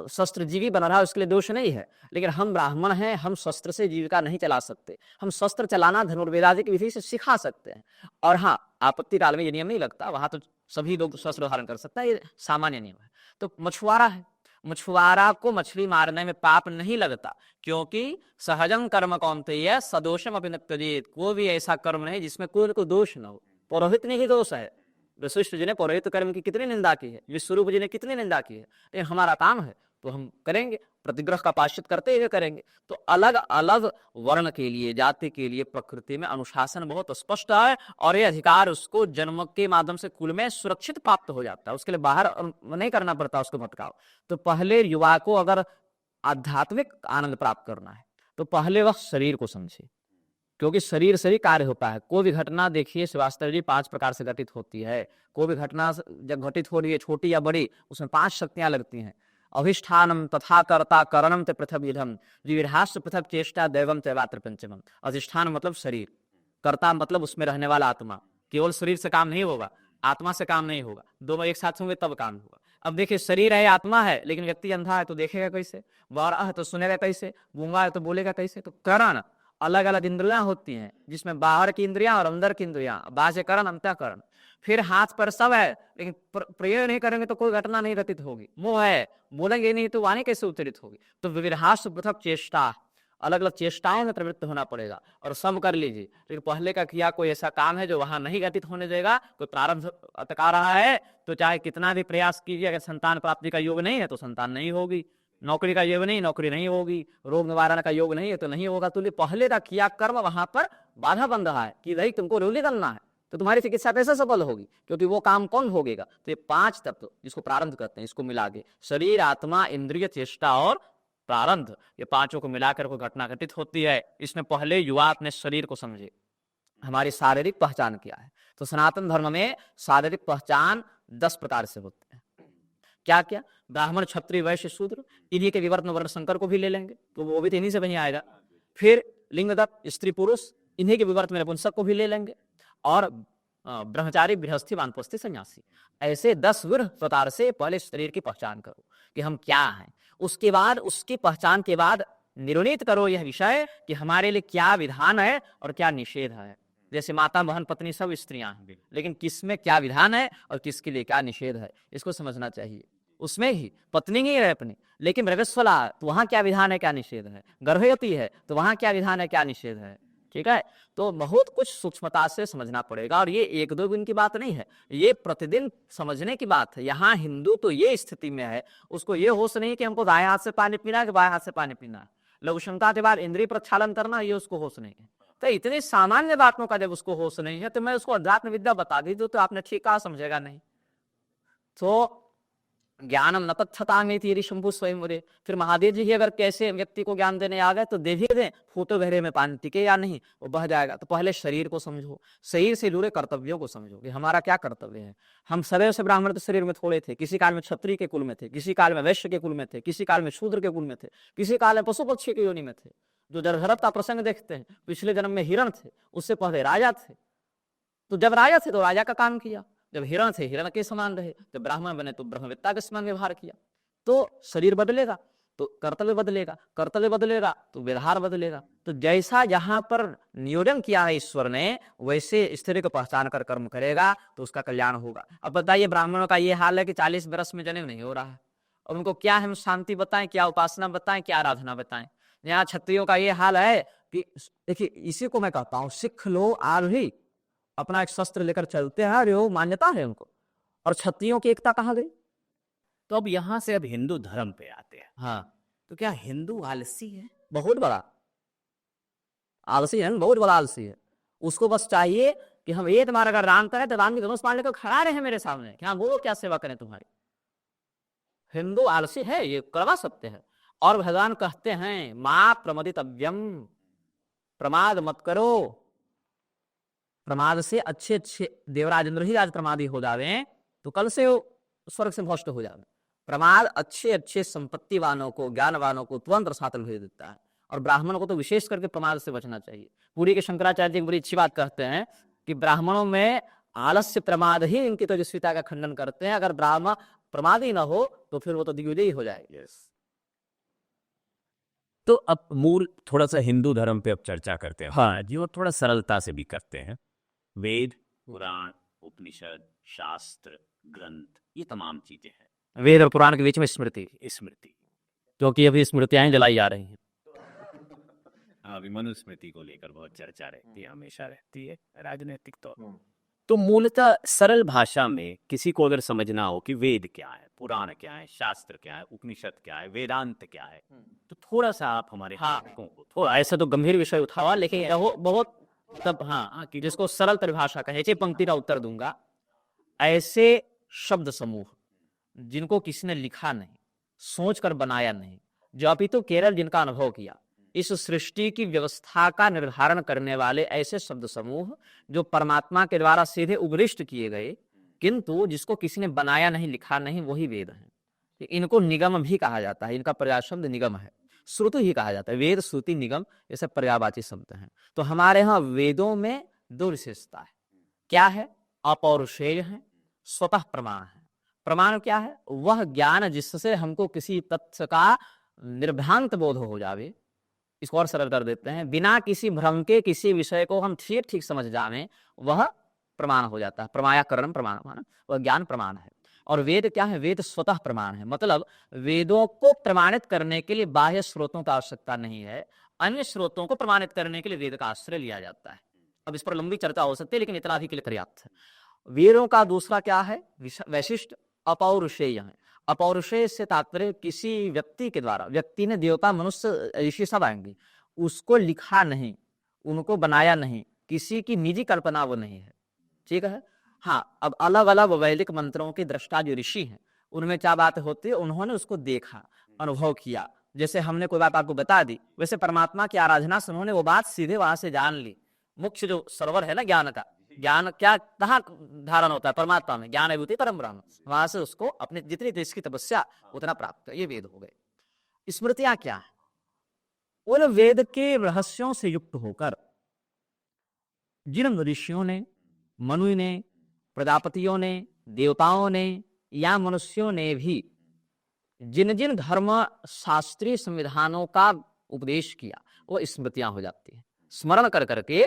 Speaker 1: शस्त्रजीवी बन रहा है, उसके लिए दोष नहीं है। लेकिन हम ब्राह्मण हैं, हम शस्त्र से जीविका नहीं चला सकते। हम शस्त्र चलाना धनुर्वेदादि की विधि से सिखा सकते हैं। और हाँ, आपत्ति काल में ये नियम नहीं लगता, वहां तो सभी लोग शस्त्र धारण कर सकता है, ये सामान्य नियम है। तो मछुआरा है, मछुआरा को मछली मारने में पाप नहीं लगता, क्योंकि सहजं कर्म कौन्तेय सदोषम अपि न त्यजेत। कोई भी ऐसा कर्म नहीं जिसमें कोई को दोष न हो। पुरोहित ने ही दोष है। वशिष्ठ जी ने पौरोहित कर्म की कितनी निंदा की है, विश्वरूप जी ने कितनी निंदा की है। लेकिन हमारा काम है तो हम करेंगे, प्रतिग्रह का पाश्चित करते हुए करेंगे। तो अलग अलग वर्ण के लिए, जाति के लिए प्रकृति में अनुशासन बहुत स्पष्ट है, और ये अधिकार उसको जन्म के माध्यम से कुल में सुरक्षित प्राप्त हो जाता है। उसके लिए बाहर नहीं करना पड़ता उसको भटकाओ। तो पहले युवा को अगर आध्यात्मिक आनंद प्राप्त करना है तो पहले वह शरीर को समझे, क्योंकि शरीर से ही कार्य होता है। कोई भी घटना देखिए श्रीवास्तव जी 5 प्रकार से घटित होती है। कोई भी घटना जब घटित हो रही है, छोटी या बड़ी, उसमें 5 शक्तियां लगती हैं। अधिष्ठानम तथा कर्ता करणम ते पृथक विधम जीविहास्य पृथक चेष्टा दैवम तेवात्र पंचमम। अधिष्ठान मतलब शरीर, कर्ता मतलब उसमें रहने वाला आत्मा। केवल शरीर से काम नहीं होगा, आत्मा से काम नहीं होगा, दोनों एक साथ होंगे तब काम होगा। अब देखिए, शरीर है, आत्मा है, लेकिन व्यक्ति अंधा है तो देखेगा कैसे, बहरा है तो सुनेगा कैसे, गूंगा है तो बोलेगा कैसे। तो करण अलग अलग इंद्रियां होती हैं, जिसमें बाहर की इंद्रियां और अंदर की इंद्रियां, बाह्य करण अंतःकरण। फिर हाथ पर सब है, लेकिन प्रयोग नहीं करेंगे तो कोई घटना नहीं घटित होगी। मुंह है, बोलेंगे नहीं तो वाणी कैसे उच्चरित होगी। तो विविधाश पृथक चेष्टा, अलग अलग चेष्टाएं में प्रवृत्त होना पड़ेगा, और सब कर लीजिए। लेकिन पहले का किया कोई ऐसा काम है जो वहां नहीं घटित होने देगा, कोई प्रारंभ अटका रहा है, तो चाहे कितना भी प्रयास कीजिए, अगर संतान प्राप्ति का योग नहीं है तो संतान नहीं होगी, नौकरी का योग नहीं, नौकरी नहीं होगी, रोग निवारण का योग नहीं है तो नहीं होगा। तो पहले का किया कर्म वहां पर बाधा बन रहा है कि भाई तुमको रोली करना है, तो तुम्हारी चिकित्सा कैसे सफल होगी, क्योंकि वो काम कौन भोगेगा। तो ये 5 तत्व जिसको प्रारंभ करते हैं, इसको मिला के शरीर, आत्मा, इंद्रिय, चेष्टा और प्रारंभ, ये 5 को मिलाकर कोई घटना घटित होती है। इसमें पहले युवा अपने शरीर को समझे, हमारी शारीरिक पहचान क्या है। तो सनातन धर्म में शारीरिक पहचान 10 प्रकार से होते हैं। क्या क्या? ब्राह्मण, क्षत्रिय, वैश्य, शूद्र, इन्हीं के विवर्त वर्ण संकर को भी ले लेंगे तो वो भी तो इन्हीं से बनी आएगा। फिर लिंगदत्त, स्त्री पुरुष, इन्हीं के विवर्त में नपुंसक को भी ले लेंगे, और ब्रह्मचारी, गृहस्थी, वानप्रस्थी, सन्यासी। ऐसे 10 विध प्रकार से पहले शरीर की पहचान करो कि हम क्या हैं। उसके बाद उसकी पहचान के बाद निर्णित करो यह विषय कि हमारे लिए क्या विधान है और क्या निषेध है। जैसे माता, बहन, पत्नी सब स्त्रियां हैं, लेकिन किसमें क्या विधान है और किसके लिए क्या निषेध है, इसको समझना चाहिए। उसमें ही पत्नी ही है अपनी, लेकिन रजस्वला तो वहां क्या विधान है क्या निषेध है, गर्भवती है तो वहां क्या विधान है क्या निषेध है। ठीक है, तो बहुत कुछ सूक्ष्मता से समझना पड़ेगा, और ये 1-2 दिन की बात नहीं है, ये प्रतिदिन समझने की बात है। यहाँ हिंदू तो ये स्थिति में है, उसको ये होश नहीं कि हमको दाएं हाथ से पानी पीना है कि बाएं हाथ से पानी पीना है, लघु शंका के बाद इंद्रिय प्रक्षालन करना, ये उसको होश नहीं है। तो इतनी सामान्य बातों का जब उसको होश नहीं है, तो मैं उसको अध्यात्म विद्या बता दी तो आपने ठीक कहा, समझेगा नहीं। तो ज्ञानम न तत्थतांगेति शंभु स्वयं मुरे। फिर महादेव जी ही अगर कैसे व्यक्ति को ज्ञान देने आ गए तो दे भी दें, फूटे बहरे में पानी टिके या नहीं, वो बह जाएगा। तो पहले शरीर को समझो, शरीर से जुड़े कर्तव्यों को समझो कि हमारा क्या कर्तव्य है। हम सदैव से ब्राह्मण तो शरीर में थोड़े थे, किसी काल में क्षत्रिय के कुल में थे, किसी काल में वैश्य के कुल में थे, किसी काल में शूद्र के कुल में थे, किसी काल में पशु पक्षी की योनि में थे। जो जरहरत का प्रसंग देखते हैं, पिछले जन्म में हिरण थे, उससे पहले राजा थे। तो जब राजा थे तो राजा का काम किया, जब हिरण थे हिरण के समान रहे, जब ब्राह्मण बने तो ब्रह्मवेत्ता के समान व्यवहार किया। तो शरीर बदलेगा तो कर्तव्य बदलेगा, कर्तव्य बदलेगा तो व्यवहार बदलेगा। तो जैसा यहाँ पर नियोजन किया है ईश्वर ने, वैसे स्त्री को पहचान कर कर्म करेगा तो उसका कल्याण होगा। अब बताइए, ब्राह्मणों का ये हाल है कि 40 वर्ष में जनेऊ नहीं हो रहा है, और उनको क्या हम शांति बताएं, क्या उपासना बताएं, क्या आराधना बताएं। यहाँ क्षत्रियों का ये हाल है कि देखिए, इसी को मैं कहता हूँ, सीख लो आज ही,
Speaker 4: अपना एक शस्त्र लेकर चलते हैं, अरे वो मान्यता है उनको। और क्षत्रियों की एकता कहाँ गई?
Speaker 2: तो अब यहाँ से अब हिंदू धर्म पे आते हैं।
Speaker 4: हाँ,
Speaker 2: तो क्या हिंदू आलसी है?
Speaker 4: बहुत बड़ा आलसी है, बहुत बड़ा आलसी है। उसको बस चाहिए कि हम एक बार अगर राम करें तो राम की धनुष बाण लेकर खड़ा रहे मेरे सामने, क्या वो क्या सेवा करें तुम्हारी। हिंदू आलसी है, ये करवा सकते हैं। और भगवान कहते हैं माँ प्रमदितव्यम, प्रमाद मत करो। प्रमाद से अच्छे अच्छे देवराज इंद्र ही आज प्रमादी हो जावे तो कल से वो स्वर्ग से भ्रष्ट हो जावे। प्रमाद अच्छे अच्छे संपत्ति वालों को, ज्ञानवानों को तुरंत रसातल भेज देता है। और ब्राह्मणों को तो विशेष करके प्रमाद से बचना चाहिए। पूरी के शंकराचार्य जी एक बड़ी अच्छी बात कहते हैं कि ब्राह्मणों में आलस्य प्रमाद ही इनकी तेजस्विता का खंडन करते हैं। अगर ब्राह्मण प्रमादी न हो तो फिर वो तो दिग्विजयी हो जाएगी।
Speaker 5: तो अब मूल थोड़ा सा हिंदू धर्म पे अब चर्चा करते हैं हाँ जी, और थोड़ा सरलता से भी करते हैं। वेद, पुराण, उपनिषद, शास्त्र, ग्रंथ, ये तमाम चीजें हैं।
Speaker 4: वेद और पुराण के बीच में स्मृति,
Speaker 5: स्मृति,
Speaker 4: क्योंकि अभी स्मृतियां जलाई जा रही हैं।
Speaker 5: अभी मनुस्मृति को लेकर बहुत चर्चा रहती है, हमेशा रहती है राजनीतिक तौर। तो मूलतः सरल भाषा में किसी को अगर समझना हो कि वेद क्या है, पुराण क्या है, शास्त्र क्या है, उपनिषद क्या है, वेदांत क्या है, तो थोड़ा सा आप हमारे दर्शकों को
Speaker 4: थोड़ा ऐसे तो गंभीर विषय उठावा, लेकिन बहुत तब हाँ कि जिसको सरल परिभाषा कहे, ऐसे पंक्ति का उत्तर दूंगा। ऐसे शब्द समूह जिनको किसी ने लिखा नहीं, सोच कर बनाया नहीं, जो अभी तो केवल जिनका अनुभव किया, इस सृष्टि की व्यवस्था का निर्धारण करने वाले ऐसे शब्द समूह जो परमात्मा के द्वारा सीधे उपदिष्ट किए गए, किंतु जिसको किसी ने बनाया नहीं, लिखा नहीं, वही वेद है। इनको निगम भी कहा जाता है। इनका पर्याय शब्द निगम है, श्रुति ही कहा जाता है। वेद, श्रुति, निगम ये सब पर्यायवाची शब्द हैं। तो हमारे यहाँ वेदों में दो विशेषता है। क्या है? अपौरुषेय है, स्वतः प्रमाण है। प्रमाण क्या है? वह ज्ञान जिससे हमको किसी तथ्य का निर्भ्रांत बोध हो जावे। इसको और सरल कर देते हैं, बिना किसी भ्रम के किसी विषय को हम ठीक ठीक समझ जावे, वह प्रमाण हो जाता है। प्रमायाकरण प्रमाण, वह ज्ञान प्रमाण है। और वेद क्या है? वेद स्वतः प्रमाण है। मतलब वेदों को प्रमाणित करने के लिए बाह्य स्रोतों का आवश्यकता नहीं है, अन्य स्रोतों को प्रमाणित करने के लिए वेद का आश्रय लिया जाता है। अब इस पर लंबी चर्चा हो सकती है, लेकिन इतना भी के लिए पर्याप्त है। वेदों का दूसरा क्या है? वैशिष्ट अपौरुषेय है। अपौरुषेय से तात्पर्य किसी व्यक्ति के द्वारा, व्यक्ति ने, देवता, मनुष्य, ऋषि सब आएंगे, उसको लिखा नहीं, उनको बनाया नहीं, किसी की निजी कल्पना वो नहीं है। ठीक है। हाँ, अब अलग अलग वैदिक मंत्रों के दृष्टा जो ऋषि हैं, उनमें क्या बात होती है? उन्होंने उसको देखा, अनुभव किया। जैसे हमने कोई बात आपको बता दी, वैसे परमात्मा की आराधना से उन्होंने वो बात सीधे वहां से जान ली। मुख्य जो सर्वर है ना ज्ञान का, ज्ञान क्या कहाँ धारण होता है? परमात्मा में। ज्ञान विभूति परम ब्रह्म, वहां से उसको अपने जितनी देश की तपस्या उतना प्राप्त कर। ये वेद हो गए। स्मृतियां क्या है? उन वेद के रहस्यों से युक्त होकर जिन ऋषियों ने, मनु ने, प्रजापतियों ने, देवताओं ने या मनुष्यों ने भी जिन जिन धर्म शास्त्रीय संविधानों का उपदेश किया, वो स्मृतियां हो जाती है। स्मरण कर करके,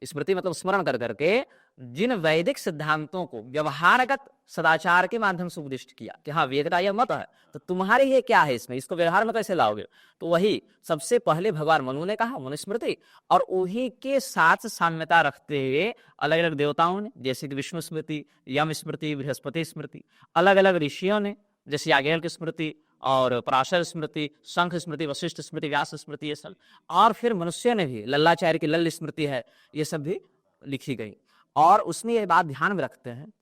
Speaker 4: स्मृति मतलब स्मरण कर करके जिन वैदिक सिद्धांतों को व्यवहारगत सदाचार के माध्यम से उपदिष्ट किया कि हाँ वेद का यह मत है, तो तुम्हारे ये क्या है, इसमें इसको व्यवहार में कैसे लाओगे? तो वही सबसे पहले भगवान मनु ने कहा, मनुस्मृति, और उही के साथ साम्यता रखते हुए अलग अलग देवताओं ने, जैसे कि विष्णु स्मृति, यम स्मृति, बृहस्पति स्मृति, अलग अलग ऋषियों ने जैसे याज्ञवल्क्य स्मृति और पराशर स्मृति, शंख स्मृति, वशिष्ठ स्मृति, व्यास स्मृति, ये सब, और फिर मनुष्य ने भी लल्लाचार्य की लल्ल स्मृति है, ये सब भी लिखी गई। और उसमें ये बात ध्यान में रखते हैं,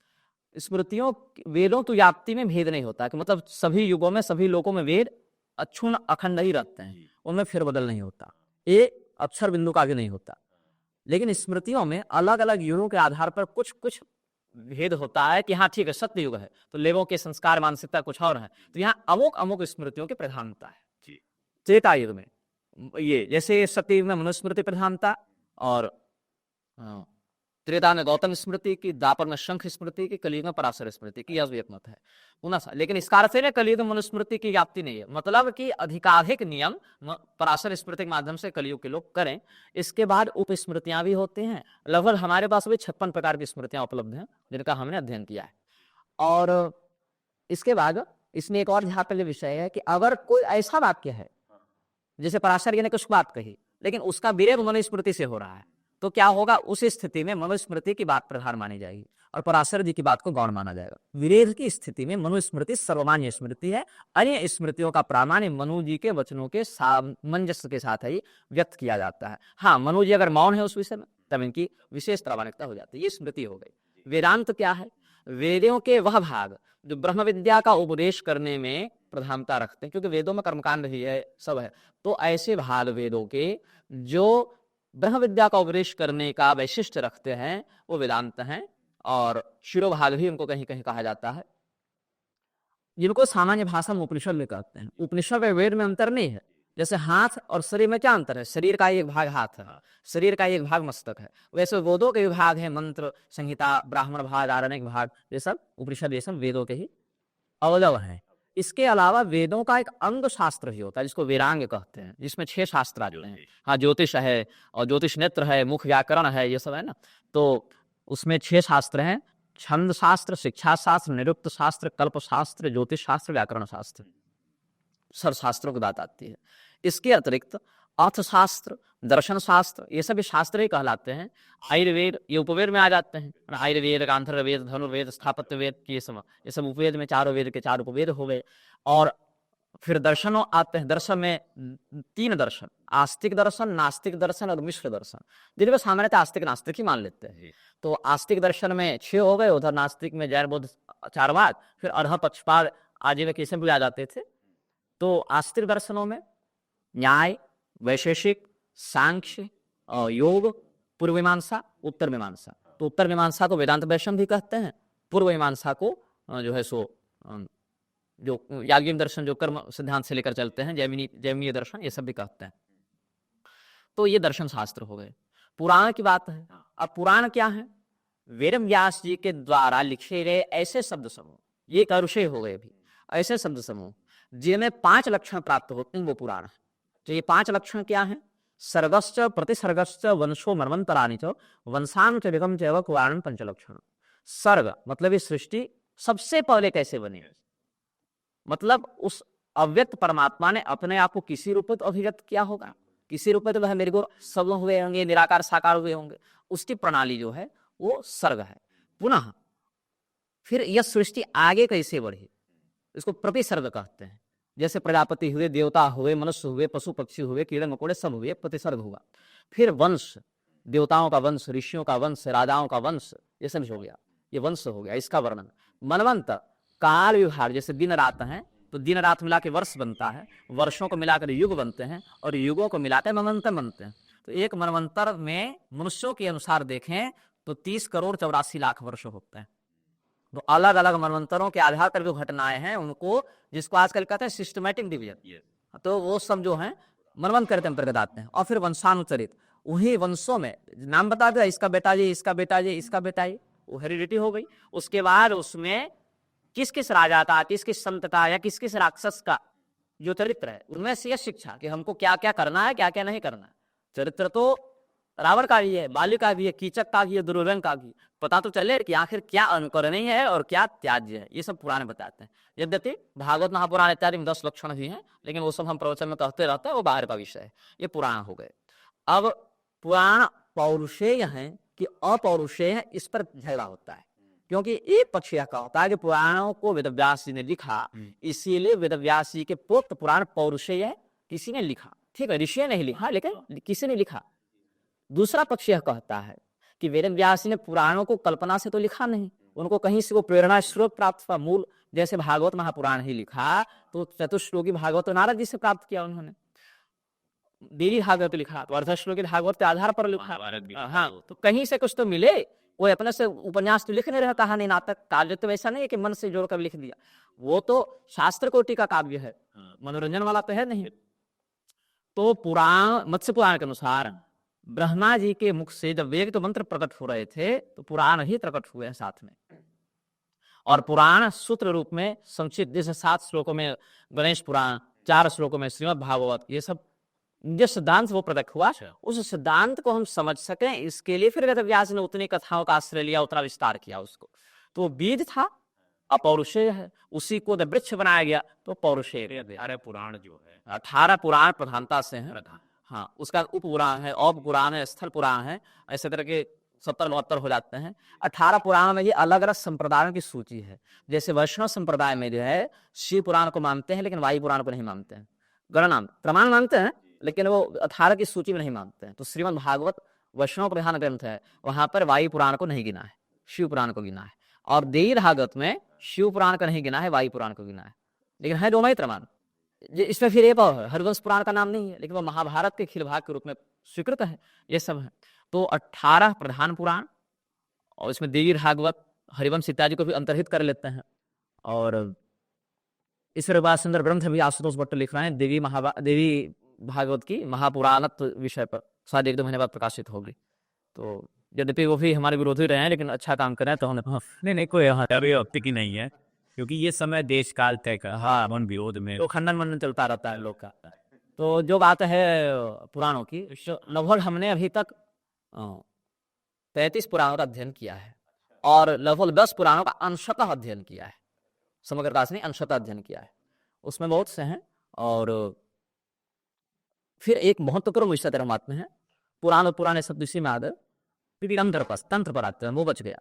Speaker 4: स्मृतियों, वेदों तो व्याप्ति में भेद नहीं होता कि मतलब सभी युगों में, सभी लोकों में वेद अक्षुण अखंड ही रहते हैं, उनमें फेरबदल नहीं होता, एक अक्षर बिंदु का भी नहीं होता। लेकिन स्मृतियों में अलग अलग युगों के आधार पर कुछ कुछ भेद होता है कि हाँ ठीक है, सत्य युग है तो लोगों के संस्कार मानसिकता कुछ और है, तो यहाँ अमुक अमुक स्मृतियों की प्रधानता है। त्रेता युग में ये, जैसे सत्य युग में मनुस्मृति प्रधानता, और त्रेता में गौतम स्मृति की, द्वापर में शंख स्मृति की, कलयुग में पराशर स्मृति की, यह एक मत है पुनः। लेकिन इस कारण से कलयुग में मनुस्मृति की व्याप्ति नहीं है, मतलब कि अधिकाधिक नियम पराशर स्मृति के माध्यम से कलयुग के लोग करें। इसके बाद उपस्मृतियां भी होते हैं, लगभग हमारे पास भी 56 प्रकार की स्मृतियां उपलब्ध हैं जिनका हमने अध्ययन किया है। और इसके बाद इसमें एक और ध्यान विषय है कि अगर कोई ऐसा वाक्य है, जैसे पराशर ने कुछ बात कही लेकिन उसका विरोध मनुस्मृति से हो रहा है, तो क्या होगा, उस स्थिति में मनुस्मृति की बात प्रधान मानी जाएगी और पराशर जी की बात को गौण माना जाएगा। विरोध की स्थिति में मनुस्मृति सर्वमान्य स्मृति है, अन्य स्मृतियों का प्रामाण्य मनु जी के वचनों के सामंजस्य के साथ ही व्यक्त किया जाता है। हाँ, मनु जी अगर मौन है उस विषय में तब इनकी विशेष प्रामाणिकता हो जाती है। ये स्मृति हो गई। वेदांत क्या है? वेदों के वह भाग जो ब्रह्म विद्या का उपदेश करने में प्रधानता रखते हैं, क्योंकि वेदों में कर्मकांड ही है, सब है, तो ऐसे भाग वेदों के जो ब्रह्म विद्या का उपदेश करने का वैशिष्ट रखते हैं वो वेदांत हैं। और शिरोभाग भी उनको कहीं कहीं कहा जाता है, जिनको सामान्य भाषा में उपनिषद में कहते हैं। उपनिषद और वेद में अंतर नहीं है। जैसे हाथ और शरीर में क्या अंतर है? शरीर का एक भाग हाथ है, शरीर का एक भाग मस्तक है। वैसे वेदों के विभाग है, मंत्र संहिता, ब्राह्मण भाग, आरण्यक भाग, ये सब उपनिषद ये सब वेदों के ही अवयव हैं। इसके अलावा वेदों का एक अंग शास्त्र भी होता है जिसको वेदांग कहते हैं, जिसमें 6 शास्त्र आते हैं। हाँ, ज्योतिष है और ज्योतिष नेत्र है, मुख व्याकरण है, ये सब है ना। तो उसमें 6 शास्त्र हैं: छंद शास्त्र, शिक्षा शास्त्र, निरुक्त शास्त्र, कल्प शास्त्र, ज्योतिष शास्त्र, व्याकरण शास्त्र। सब शास्त्रों की बात आती है। इसके अतिरिक्त अर्थशास्त्र, दर्शन शास्त्र, ये सभी शास्त्र ही कहलाते हैं। आयुर्वेद ये उपवेद में आ जाते हैं। आयुर्वेद, गांधर्ववेद, धनुर्वेद, स्थापत्य वेद, ये सब उपवेद में, चारों वेद के 4 उपवेद हो गए। और फिर दर्शनों आते हैं। दर्शन में 3 दर्शन, आस्तिक दर्शन, नास्तिक दर्शन और मिश्र दर्शन, जिनमें सामान्यतः आस्तिक नास्तिक ही मान लेते हैं। तो आस्तिक दर्शन में 6 हो गए, उधर नास्तिक में जैन बौद्ध चारवाद, फिर अर्ह पक्षपात आजीवक, कैसे भी आ जाते थे। तो आस्तिक दर्शनों में न्याय, वैशेषिक, सांख्य, योग, पूर्व मीमांसा, उत्तर मीमांसा। तो उत्तर मीमांसा को वेदांत दर्शन भी कहते हैं, पूर्व मीमांसा को जो है सो जो याज्ञिक दर्शन जो कर्म सिद्धांत से लेकर चलते हैं, जैमिनीय दर्शन, ये सब भी कहते हैं। तो ये दर्शन शास्त्र हो गए। पुराण की बात है। अब पुराण क्या है? वेद व्यास जी के द्वारा लिखे गए ऐसे शब्द समूह, ये करुषे हो गए भी, ऐसे शब्द समूह जिनमें 5 लक्षण प्राप्त होते हैं, वो पुराण है। तो ये 5 लक्षण क्या है? सर्गश्च प्रतिसर्गश्च वंशो मर्मंतराणि च वंशान च विगम च पुराण 5 लक्षण। सर्ग मतलब ये सृष्टि सबसे पहले कैसे बनी, मतलब उस अव्यक्त परमात्मा ने अपने आप को किसी रूप में तो अभिव्यक्त किया होगा, किसी रूप में तो वह मेरे को सब हुए होंगे, निराकार साकार हुए होंगे। उसकी प्रणाली जो है वो सर्ग है। पुनः फिर यह सृष्टि आगे कैसे बढ़ी, इसको प्रतिसर्ग कहते हैं। जैसे प्रजापति हुए, देवता हुए, मनुष्य हुए, पशु पक्षी हुए, कीड़े मकोड़े सब हुए, प्रतिसर्ग हुआ। फिर वंश, देवताओं का वंश, ऋषियों का वंश, राजाओं का वंश, ये सब हो गया, ये वंश हो गया, इसका वर्णन। मनवंत काल विभाग, जैसे दिन रात है तो दिन रात मिला के वर्ष बनता है, वर्षों को मिलाकर युग बनते हैं और युगों को मिलाकर मनवंतर बनते हैं। तो एक मनवंतर में मनुष्यों के अनुसार देखें तो 30 करोड़ 84 लाख वर्ष होते हैं। तो अलग अलग मनवंतरों के आधार पर जो घटनाएं हैं उनको, जिसको आजकल कहते हैं सिस्टमैटिक डिवीजन, तो वो सब जो है मनवंतर के अंतर्गत आते हैं। और फिर वंशानुचरित, वही वंशों में नाम बता दिया, इसका बेटा जी, इसका बेटा जी, इसका बेटा जी, वो हेरिडिटी हो गई। उसके बाद उसमें किस किस राजा का, किस किस संत का या किस किस राक्षस का जो चरित्र है, उनमें से यह शिक्षा कि हमको क्या क्या करना है, क्या क्या नहीं करना है। चरित्र तो रावण का भी है, बाली का भी है, कीचक का भी है, दुर्योधन का भी। पता तो चले कि आखिर क्या अनुकरणीय है और क्या त्याज्य है, ये सब पुराण बताते हैं। यद्यपि भागवत महापुराण इत्यादि में 10 लक्षण भी हैं, लेकिन वो सब हम प्रवचन में कहते रहते हैं, वो बाहर का विषय है। ये पुराण हो गए। अब पुराण पौरुषेय है कि अपौरुषेय है, इस पर झगड़ा होता है। क्योंकि एक पक्ष यह कहता है कि पुराणों को वेदव्यास जी ने लिखा, इसीलिए वेदव्यास जी के पुत्र पुराण पौरुषेय है, किसी ने लिखा। ठीक है, ऋषि ने नहीं लिखा, लेकिन किसी ने लिखा। दूसरा पक्ष यह कहता है कि वेदव्यास जी ने पुराणों को कल्पना से तो लिखा नहीं, उनको कहीं से वो प्रेरणा स्रोत प्राप्त हुआ। मूल जैसे भागवत महापुराण ही लिखा तो चतुश्लोकी भागवत तो नारद जी से प्राप्त किया उन्होंने। देवी भागवत लिखा तो अर्धश्लोकी भागवत के आधार पर लिखा। हाँ, तो कहीं से कुछ तो मिले। वो अपने से उपन्यास तो लिख नहीं रहा, कहानी, नाटक, काव्य तो वैसा नहीं है कि मन से जोड़कर लिख दिया। वो तो शास्त्र कोटि का काव्य है, मनोरंजन वाला तो है नहीं। तो पुराण, मत्स्य पुराण के अनुसार ब्रह्मा जी के मुख से जब वेद तो मंत्र प्रकट हो रहे थे तो पुराण ही प्रकट हुए हैं साथ में। और पुराण सूत्र रूप में संक्षिप्त, जैसे 7 श्लोकों में गणेश पुराण, 4 श्लोकों में श्रीमद् भागवत, ये सब जो सिद्धांत वो प्रकट हुआ, उस सिद्धांत को हम समझ सकें इसके लिए फिर वेदव्यास ने उतनी कथाओं का आश्रय लिया, उतना विस्तार किया उसको। तो वो बीज था, अब पौरुषेय है, उसी को वृक्ष बनाया गया तो पौरुषेय।
Speaker 5: 18 पुराण जो है,
Speaker 4: 18 पुराण प्रधानता से हैं। हाँ, उसका उप पुराण है, औप पुराण है, स्थल पुराण है, ऐसे तरह के 70-72 हो जाते हैं। 18 पुराण में ये अलग-अलग संप्रदायों की सूची है। जैसे वैष्णव संप्रदाय में जो है शिव पुराण को मानते हैं, लेकिन वायु पुराण को नहीं मानते हैं। गणनाम प्रमाण मानते हैं, लेकिन वो 18 की सूची में नहीं मानते हैं। तो श्रीमद् भागवत वैष्णव प्रधान ग्रंथ है, वहां पर वायु पुराण को नहीं गिना है, शिव पुराण को गिना है। और देवी भागवत में शिव पुराण का नहीं गिना है, वायु पुराण को गिना है। लेकिन है दोनों ही प्रमाण। इसमें फिर एक और है, हरिवंश पुराण का नाम नहीं है, लेकिन वो महाभारत के खिल भाग के रूप में स्वीकृत है। ये सब है। तो 18 प्रधान पुराण, और इसमें देवी भागवत, हरिवंश इत्यादि को भी अंतर्हित कर लेते हैं। और इस बाद सुंदर ग्रंथ भी आशुतोष भट्ट लिख रहे हैं, देवी भागवत की महापुराणत्व विषय पर, शायद 1-2 महीने बाद प्रकाशित होगी। तो यद्यपि वो भी हमारे विरोधी रहे हैं, लेकिन अच्छा काम कर रहे हैं, तो हमने
Speaker 5: नहीं कोई अभी आपत्ति की नहीं है, क्योंकि ये समय देश काल तय का हाँ मन विरोध में
Speaker 4: तो खंडन मंडन चलता रहता है लोग का। तो जो बात है पुराणों की, लगभग हमने अभी तक 33 पुराणों का अध्ययन किया है, और लगभग 10 पुराणों का अंशतः अध्ययन किया है। समग्रता से नहीं, अंशतः अध्ययन किया है। उसमें बहुत से हैं। और फिर एक महत्वपूर्ण विषय धर्मात्म है, पुराने शब्द इसी में आदर तंत्र पर आते हैं, वो बच गया।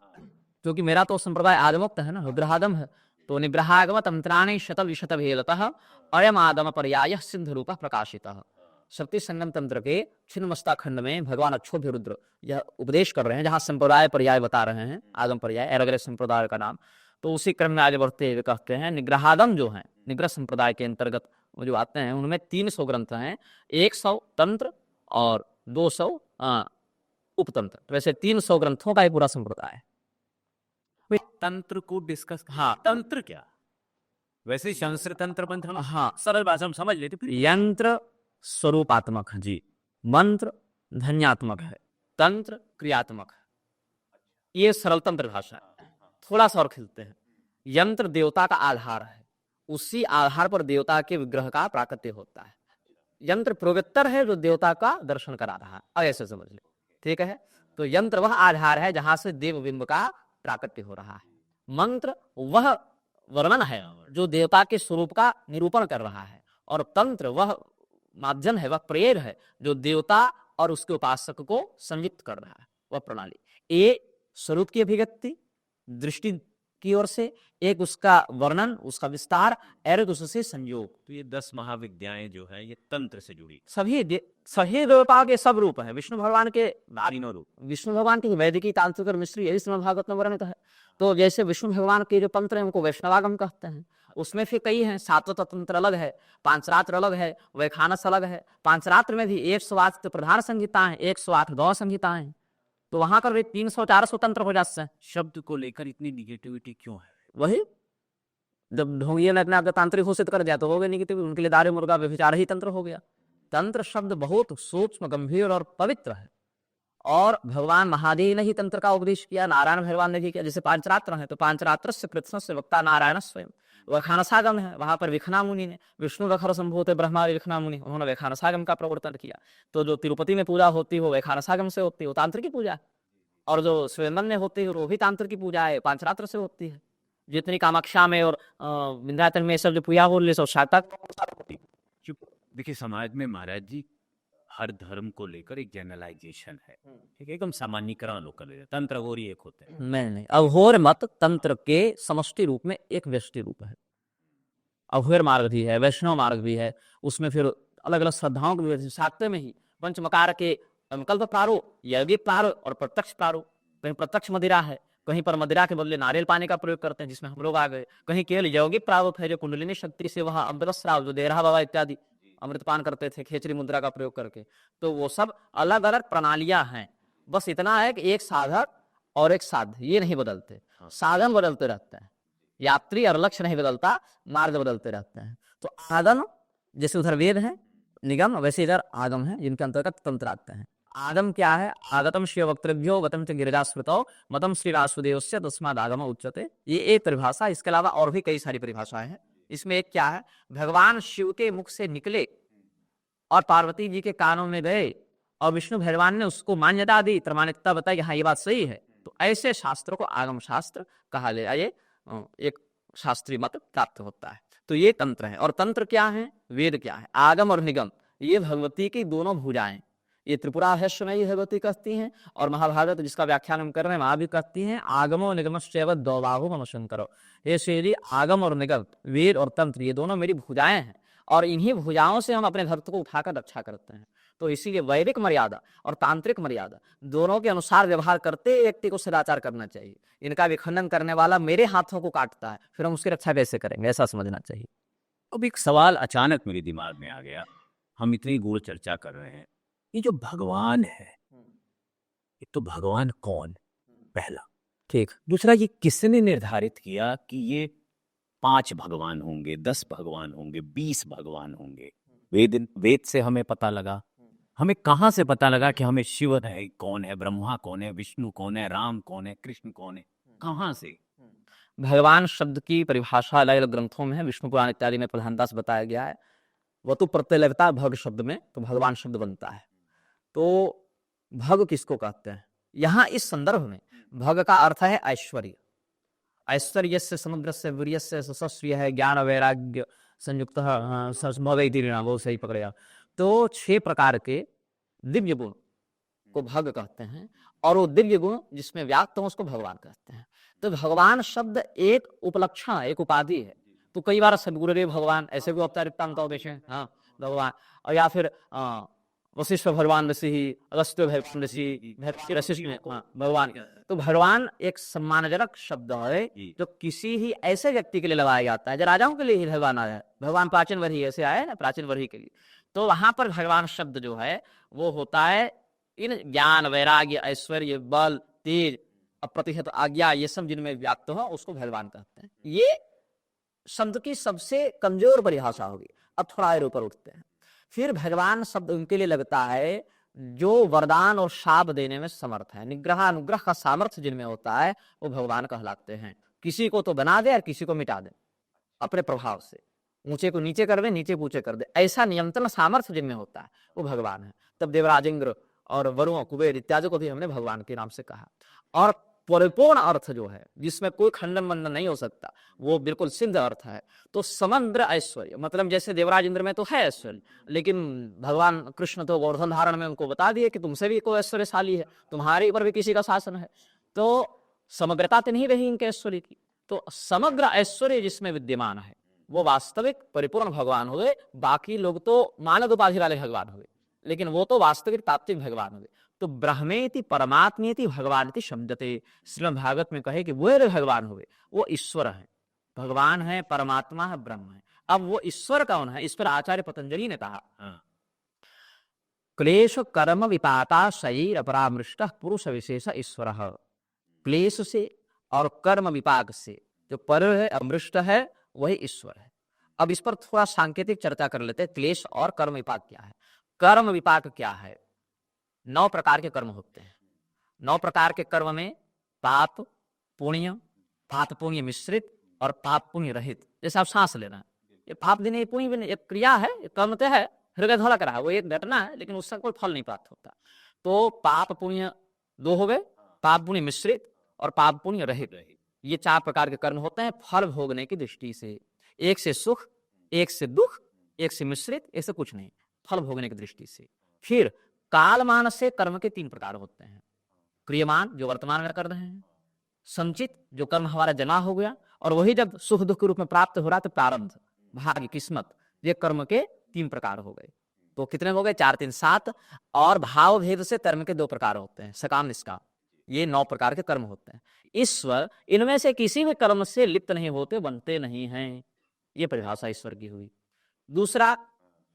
Speaker 4: क्योंकि मेरा तो संप्रदाय आदमोक्त है ना, रुद्रादम है। तो निब्रहागम तंत्राणि शत विशत भेदतः अयम आदम पर्याय सिंधु रूप प्रकाशितः। शक्ति संगम तंत्र के छिन्नमस्ता खंड में भगवान अक्षोभ्य रुद्र यह उपदेश कर रहे हैं, जहाँ संप्रदाय पर्याय बता रहे हैं, आगम पर्याय अलग अलग संप्रदाय का नाम। तो उसी क्रम में आगे बढ़ते हुए कहते हैं, निग्रहादम जो है, निग्रह संप्रदाय के अंतर्गत वो जो आते हैं, उनमें 300 ग्रंथ हैं, 100 तंत्र और 200 उपतंत्र। तो वैसे 300 ग्रंथों का ये पूरा संप्रदाय है।
Speaker 5: तंत्र को डिस्कस, हाँ तंत्र क्या, वैसे शस्त्र तंत्र मंत्र, हाँ सरल भाषा में समझ लेते फिर।
Speaker 4: यंत्र स्वरूपात्मक है जी, मंत्र ध्वन्यात्मक है, तंत्र क्रियात्मक है। ये सरल तंत्र भाषा है। थोड़ा सा और खिलते हैं। यंत्र देवता का आधार है, उसी आधार पर देवता के विग्रह का प्राकट्य होता है। यंत्र प्रोगत्तर है जो देवता का दर्शन करा रहा है, अब ऐसे समझ ले, ठीक है। तो यंत्र वह आधार है जहां से देव बिंब का प्राकट्य हो रहा है। मंत्र वह वर्णन है जो देवता के स्वरूप का निरूपण कर रहा है, और तंत्र वह माध्यम है, वह प्रेर है जो देवता और उसके उपासक को संयुक्त कर रहा है, वह प्रणाली। ये स्वरूप की अभिव्यक्ति दृष्टि की ओर से, एक उसका वर्णन, उसका विस्तार, और उससे संयोग।
Speaker 5: तो ये 10 महाविद्याएं जो है ये तंत्र से जुड़ी,
Speaker 4: सभी देवताओं के सब रूप है। विष्णु भगवान के
Speaker 5: तीनों रूप,
Speaker 4: विष्णु भगवान की वैदिकी तांत्रिक और मिश्री, यही श्रीमद् भागवत में वर्णित है। तो जैसे विष्णु भगवान के जो तंत्र है उनको वैष्णवागम कहते हैं। उसमें फिर कई हैं, सातवत तंत्र अलग है, पांचरात्र अलग है, वैखानस अलग है। पांचरात्र में भी 108 प्रधान संहिताएं, 108 गौ संहिताएं हैं। तो वहां का 300-400 तंत्र हो जाते हैं।
Speaker 5: शब्द को लेकर इतनी निगेटिविटी क्यों है?
Speaker 4: वही जब ढोंगिया ने अपने तांत्रिक घोषित कर दिया तो हो गया निगेटिव, उनके लिए दारू मुर्गा व्यभिचार ही तंत्र हो गया। तंत्र शब्द बहुत सूक्ष्म, गंभीर और पवित्र है, और भगवान महादेव ने ही तंत्र का उपदेश किया, नारायण भगवान ने भी किया। जैसे पांचरात्र है तो पांचरात्र से कृष्ण से वक्ता नारायण स्वयं। वैखानसागम है, वहां पर विखना मुनि ने, विष्णु वखर संभूत ब्रह्मा विखना मुनि, उन्होंने वैखानसागम का प्रवर्तन किया। तो जो तिरुपति में पूजा होती है वो वैखानसागम से होती है, वो तांत्रिक की पूजा है। और जो स्वयंवन में होती है वो भी तांत्रिक की पूजा है, पांचरात्र से होती है। जितनी कामाक्षा में और विंध्याचल में सब जो पूजा हो रही है सब सातक।
Speaker 5: देखिए समाज में महाराज जी हर धर्म को लेकर एक जनरलाइजेशन है, ठीक है, एकदम सामान्यीकरण लोग कर लेते हैं, तंत्र और एक होते हैं।
Speaker 4: नहीं, अघोर मत तंत्र के समष्टि रूप में एक व्यष्टि रूप है। अघोर मार्ग भी है, वैष्णव मार्ग भी है, उसमें फिर अलग अलग श्रद्धाओं के भी। सातवें में ही पंचमकार के कल्प प्रारूप, यज्ञिक प्रारूप और प्रत्यक्ष प्रारूप। कहीं प्रत्यक्ष मदिरा है, कहीं पर मदिरा के बदले नारियल पानी का प्रयोग करते हैं, जिसमें हम लोग आ गए। कहीं केवल यौगिक प्रारूप है जो कुंडलिनी शक्ति से वहां अमृतस्राव, जो देहरा बाबा इत्यादि अमृतपान करते थे खेचरी मुद्रा का प्रयोग करके। तो वो सब अलग अलग प्रणालियां हैं। बस इतना है कि एक साधक और एक साध्य ये नहीं बदलते, साधन बदलते रहते हैं। यात्री और लक्ष्य नहीं बदलता, मार्ग बदलते रहते हैं। तो आदम जैसे उधर वेद है निगम, वैसे इधर आगम है जिनके अंतर्गत तंत्र आते हैं। आगम क्या है? आगतम शिव वक्तव्यो वतम च गिरिजास्मृतो मतम श्री वासुदेवस्य तस्माद् आगम उच्यते। ये एक परिभाषा। इसके अलावा और भी कई सारी परिभाषाएं हैं। इसमें एक क्या है, भगवान शिव के मुख से निकले और पार्वती जी के कानों में गए और विष्णु भगवान ने उसको मान्यता दी, प्रमाणिकता बताई कि हाँ ये बात सही है। तो ऐसे शास्त्रों को आगम शास्त्र कहा गया। ये एक शास्त्रीय मत प्राप्त होता है। तो ये तंत्र है। और तंत्र क्या है, वेद क्या है, आगम और निगम ये भगवती की दोनों भुजाएं, ये त्रिपुरा रहस्यमयी भगवती कहती हैं, और महाभारत जिसका व्याख्यान हम कर रहे हैं वहां भी कहती हैं आगमो निगमश्चैव द्वौबाहु मम शंकरो। हे श्री जी, आगम और निगम, वेद और तंत्र, ये दोनों मेरी भुजाएं हैं, और इन्हीं भुजाओं से हम अपने भक्त को उठाकर रक्षा करते हैं। तो इसीलिए वैदिक मर्यादा और तांत्रिक मर्यादा दोनों के अनुसार व्यवहार करते व्यक्ति को सदाचार करना चाहिए। इनका विखंडन करने वाला मेरे हाथों को काटता है, फिर हम उसकी रक्षा कैसे करेंगे, ऐसा समझना चाहिए।
Speaker 5: अब एक सवाल अचानक मेरे दिमाग में आ गया, हम इतनी गूढ़ चर्चा कर रहे हैं, ये जो भगवान है, एक तो भगवान कौन, पहला,
Speaker 4: ठीक।
Speaker 5: दूसरा ये किसने निर्धारित किया कि ये 5 भगवान होंगे, 10 भगवान होंगे, 20 भगवान होंगे? वेद से हमें पता लगा, हमें कहाँ से पता लगा कि हमें शिव है कौन है, ब्रह्मा कौन है, विष्णु कौन है, राम कौन है, कृष्ण कौन है, कहाँ से?
Speaker 4: भगवान शब्द की परिभाषा अलग अलग ग्रंथों में है, विष्णु पुराण इत्यादि में प्रधानता से बताया गया है। वह तो प्रत्यय लगता है भग शब्द में, तो भगवान शब्द बनता है। तो भग किसको कहते हैं? यहाँ इस संदर्भ में भग का अर्थ है ऐश्वर्य। ऐश्वर्य से समुद्र से वीर्य से सस्य है, ज्ञान वैराग्य संयुक्त, वो सही पकड़े आप। तो 6 प्रकार के दिव्य गुण को भग कहते हैं, और वो दिव्य गुण जिसमें व्याप्त हो उसको भगवान कहते हैं। तो भगवान शब्द एक उपलक्षण, एक उपाधि है। तो कई बार सदगुरुदेव भगवान ऐसे भी अवतारित देश है, हाँ भगवान, और या फिर वशिष्ठ भगवान ऋषि, अगस्त्य ऋषि, भगवान। तो भगवान एक सम्मानजनक शब्द है जो किसी ही ऐसे व्यक्ति के लिए लगाया जाता है, जो राजाओं के लिए ही भगवान आया है। भगवान प्राचीन वर्ही ऐसे आए ना, प्राचीन वर्ही के लिए। तो वहां पर भगवान शब्द जो है वो होता है इन ज्ञान वैराग्य ऐश्वर्य बल तेज अप्रतिहत आज्ञा, ये सब जिनमें व्याप्त हो उसको भगवान कहते हैं। ये शब्द की सबसे कमजोर परिभाषा होगी। अब थोड़ा और ऊपर उठते हैं। फिर भगवान शब्द उनके लिए लगता है जो वरदान और शाप देने में समर्थ है, निग्रह अनुग्रह का सामर्थ्य जिनमें होता है वो भगवान कहलाते हैं। किसी को तो बना दे और किसी को मिटा दे अपने प्रभाव से, ऊंचे को नीचे कर दे, नीचे को ऊंचे कर दे, ऐसा नियंत्रण सामर्थ्य जिनमें होता है वो भगवान है। तब देवराज इंद्र और वरुण कुबेर इत्यादि को भी हमने भगवान के नाम से कहा। और परिपूर्ण अर्थ जो है जिसमें कोई खंडन मंडन नहीं हो सकता, वो बिल्कुल सिद्ध अर्थ है। तो समग्र ऐश्वर्य, मतलब जैसे देवराज इंद्र में तो है ऐश्वर्य, लेकिन भगवान कृष्ण तो गोवर्धन धारण में उनको बता दिए कि तुमसे भी कोई ऐश्वर्यशाली है, तुम्हारे ऊपर भी किसी का शासन है। तो समग्रता तो नहीं रही इनके ऐश्वर्य की। तो समग्र ऐश्वर्य जिसमें विद्यमान है वो वास्तविक परिपूर्ण भगवान हुए। बाकी लोग तो मानव उपाधि वाले भगवान हुए, लेकिन वो तो वास्तविक तात्विक भगवान हुए। तो ब्रह्मेति परमात्मेति भगवानिति शब्दते, श्रीमद् भागवत में कहे कि वो भगवान हुए, वो ईश्वर है, भगवान है, परमात्मा है, ब्रह्म है। अब वो ईश्वर कौन है? इस पर आचार्य पतंजलि ने कहा, क्लेश कर्म विपाता शरीर अपरामृष्ट पुरुष विशेष ईश्वर। क्लेश से और कर्म विपाक से जो पर है, अमृष्ट है, वही ईश्वर है। अब इस पर थोड़ा सांकेतिक चर्चा कर लेते हैं। क्लेश और कर्म विपाक क्या है? कर्म विपाक क्या है? 9 प्रकार के कर्म होते हैं। 9 प्रकार के कर्म में पाप पुण्य, पाप पुण्य मिश्रित और पाप पुण्य रहित। जैसे आप सांस लेना, ये पाप भी नहीं पुण्य भी नहीं, एक क्रिया है, एक कर्म तो है, हृदय धड़क रहा है, वो एक घटना है, लेकिन उसका कोई फल नहीं प्राप्त होता। तो पाप पुण्य 2 हो गए, पाप पुण्य मिश्रित और पाप पुण्य रहित। ये 4 प्रकार के कर्म होते हैं फल भोगने की दृष्टि से। एक से सुख, एक से दुख, एक से मिश्रित, एक से कुछ नहीं, फल भोगने की दृष्टि से। फिर कालमान से कर्म के 3 प्रकार होते हैं। क्रियमान जो वर्तमान में कर रहे हैं, संचित जो कर्म हमारा जमा हो गया, और वही जब सुख दुख के रूप में प्राप्त हो रहा तो प्रारब्ध, भाग्य, किस्मत, ये कर्म के 3 प्रकार हो गए। तो कितने हो गए? 4 3 7। और भाव भेद से कर्म के 2 प्रकार होते हैं, सकाम निष्काम। ये 9 प्रकार के कर्म होते हैं। ईश्वर इनमें से किसी भी कर्म से लिप्त नहीं होते, बनते नहीं हैं। ये परिभाषा ईश्वर की हुई। दूसरा,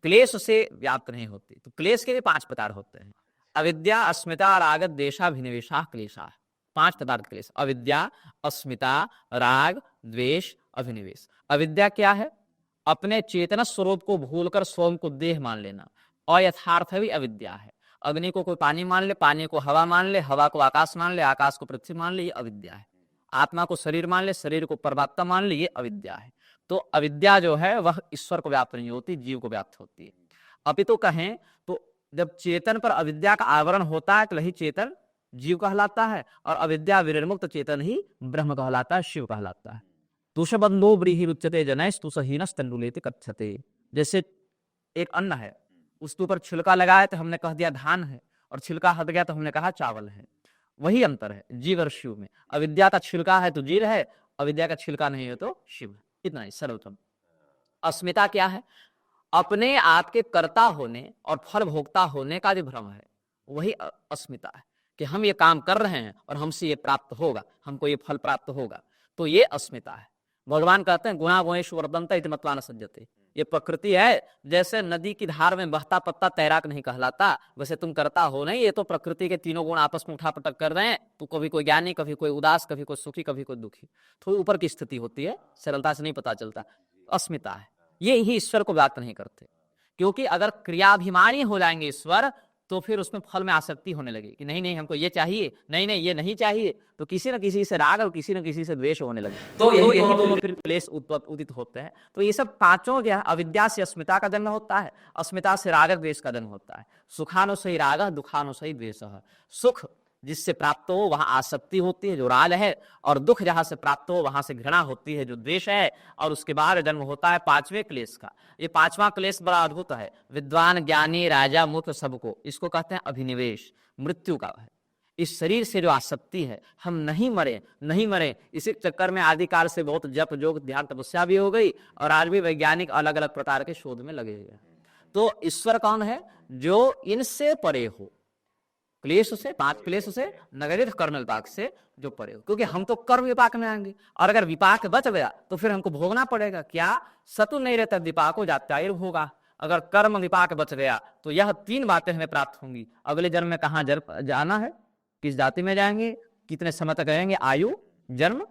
Speaker 4: क्लेश से व्याप्त नहीं होती। तो क्लेश के भी 5 प्रकार होते हैं। अविद्या, अस्मिता, राग, द्वेषाभिनिवेशा क्लेशा। 5 प्रकार के क्लेश: अविद्या, अस्मिता, राग, द्वेष, अभिनिवेश। अविद्या क्या है? अपने चेतन स्वरूप को भूलकर स्वयं को देह मान लेना, अयथार्थ भी अविद्या है। अग्नि को कोई पानी मान ले, पानी को हवा मान ले, हवा को आकाश मान ले, आकाश को पृथ्वी मान ले, ये अविद्या है। आत्मा को शरीर मान ले, शरीर को परमात्मा मान ले, ये अविद्या है। तो अविद्या जो है वह ईश्वर को व्याप्त नहीं होती, जीव को व्याप्त होती है। अपितु कहें तो जब चेतन पर अविद्या का आवरण होता है तो वही चेतन जीव कहलाता है, और अविद्या विनिर्मुक्त चेतन ही ब्रह्म कहलाता है, शिव कहलाता है। तुषबंधो व्रीहि रुच्यते जनैस्तुषहीनस्तंडुलेति कथ्यते। जैसे एक अन्न है, उसके ऊपर छिलका लगाया तो हमने कह दिया धान है, और छिलका हट गया तो हमने कहा चावल है। वही अंतर है जीव और शिव में। अविद्या का छिलका है तो जीव है, अविद्या का छिलका नहीं है तो शिव है। इतना ही सर्वोत्तम। अस्मिता क्या है? अपने आप के कर्ता होने और फल भोक्ता होने का जो भ्रम है, वही अस्मिता है कि हम ये काम कर रहे हैं और हमसे ये प्राप्त होगा, हमको ये फल प्राप्त होगा, तो ये अस्मिता है। भगवान कहते हैं गुणा गुणेषु वर्तन्ते इति मत्वा न सज्जते। ये प्रकृति है, जैसे नदी की धार में बहता पत्ता तैराक नहीं कहलाता, वैसे तुम करता हो नहीं। ये तो प्रकृति के तीनों गुण आपस में उठापटक कर रहे हैं, तो कभी कोई ज्ञानी, कभी कोई उदास, कभी कोई सुखी, कभी कोई दुखी, थोड़ी ऊपर की स्थिति होती है, सरलता से नहीं पता चलता। अस्मिता है, ये ही ईश्वर को व्यक्त नहीं करते, क्योंकि अगर क्रियाभिमानी हो जाएंगे ईश्वर तो फिर उसमें फल में आसक्ति होने लगी कि नहीं नहीं हमको ये चाहिए, नहीं नहीं ये नहीं चाहिए, तो किसी न किसी से राग और किसी न किसी से द्वेष होने लगे, तो यही दोनों फिर क्लेश उदित होते हैं। तो ये सब पांचों क्या है, अविद्या से अस्मिता का जन्म होता है, अस्मिता से राग द्वेष का जन्म होता है। सुखानुसही राग, दुखानुसही द्वेष। सुख जिससे प्राप्त हो वहां आसक्ति होती है जो राग है, और दुख जहां से प्राप्त हो वहां से घृणा होती है जो द्वेष है, और उसके बाद जन्म होता है पांचवें क्लेश का। ये पांचवा क्लेश बड़ा अद्भुत है। विद्वान, ज्ञानी, राजा, मूर्ख सबको, इसको कहते हैं अभिनिवेश, मृत्यु का है। इस शरीर से जो आसक्ति है, हम नहीं मरे नहीं मरे, इसी चक्कर में आदिकाल से बहुत जप जोग ध्यान तपस्या भी हो गई, और आज भी वैज्ञानिक अलग अलग प्रकार के शोध में लगे हुए हैं। तो ईश्वर कौन है? जो इनसे परे हो, क्लेश से, पांच क्लेश से, नगरित कर्म विपाक से जो परे हो। क्योंकि हम तो कर्म विपाक में आएंगे, और अगर विपाक बच गया तो फिर हमको भोगना पड़ेगा। क्या? सतु नहीं रहता विपाक हो जाता है भोगा। अगर कर्म विपाक बच गया तो यह तीन बातें हमें प्राप्त होंगी। अगले जन्म में कहाँ जाना है, किस जाति में जाएंगे, कितने समय तक रहेंगे, आयु, जन्म।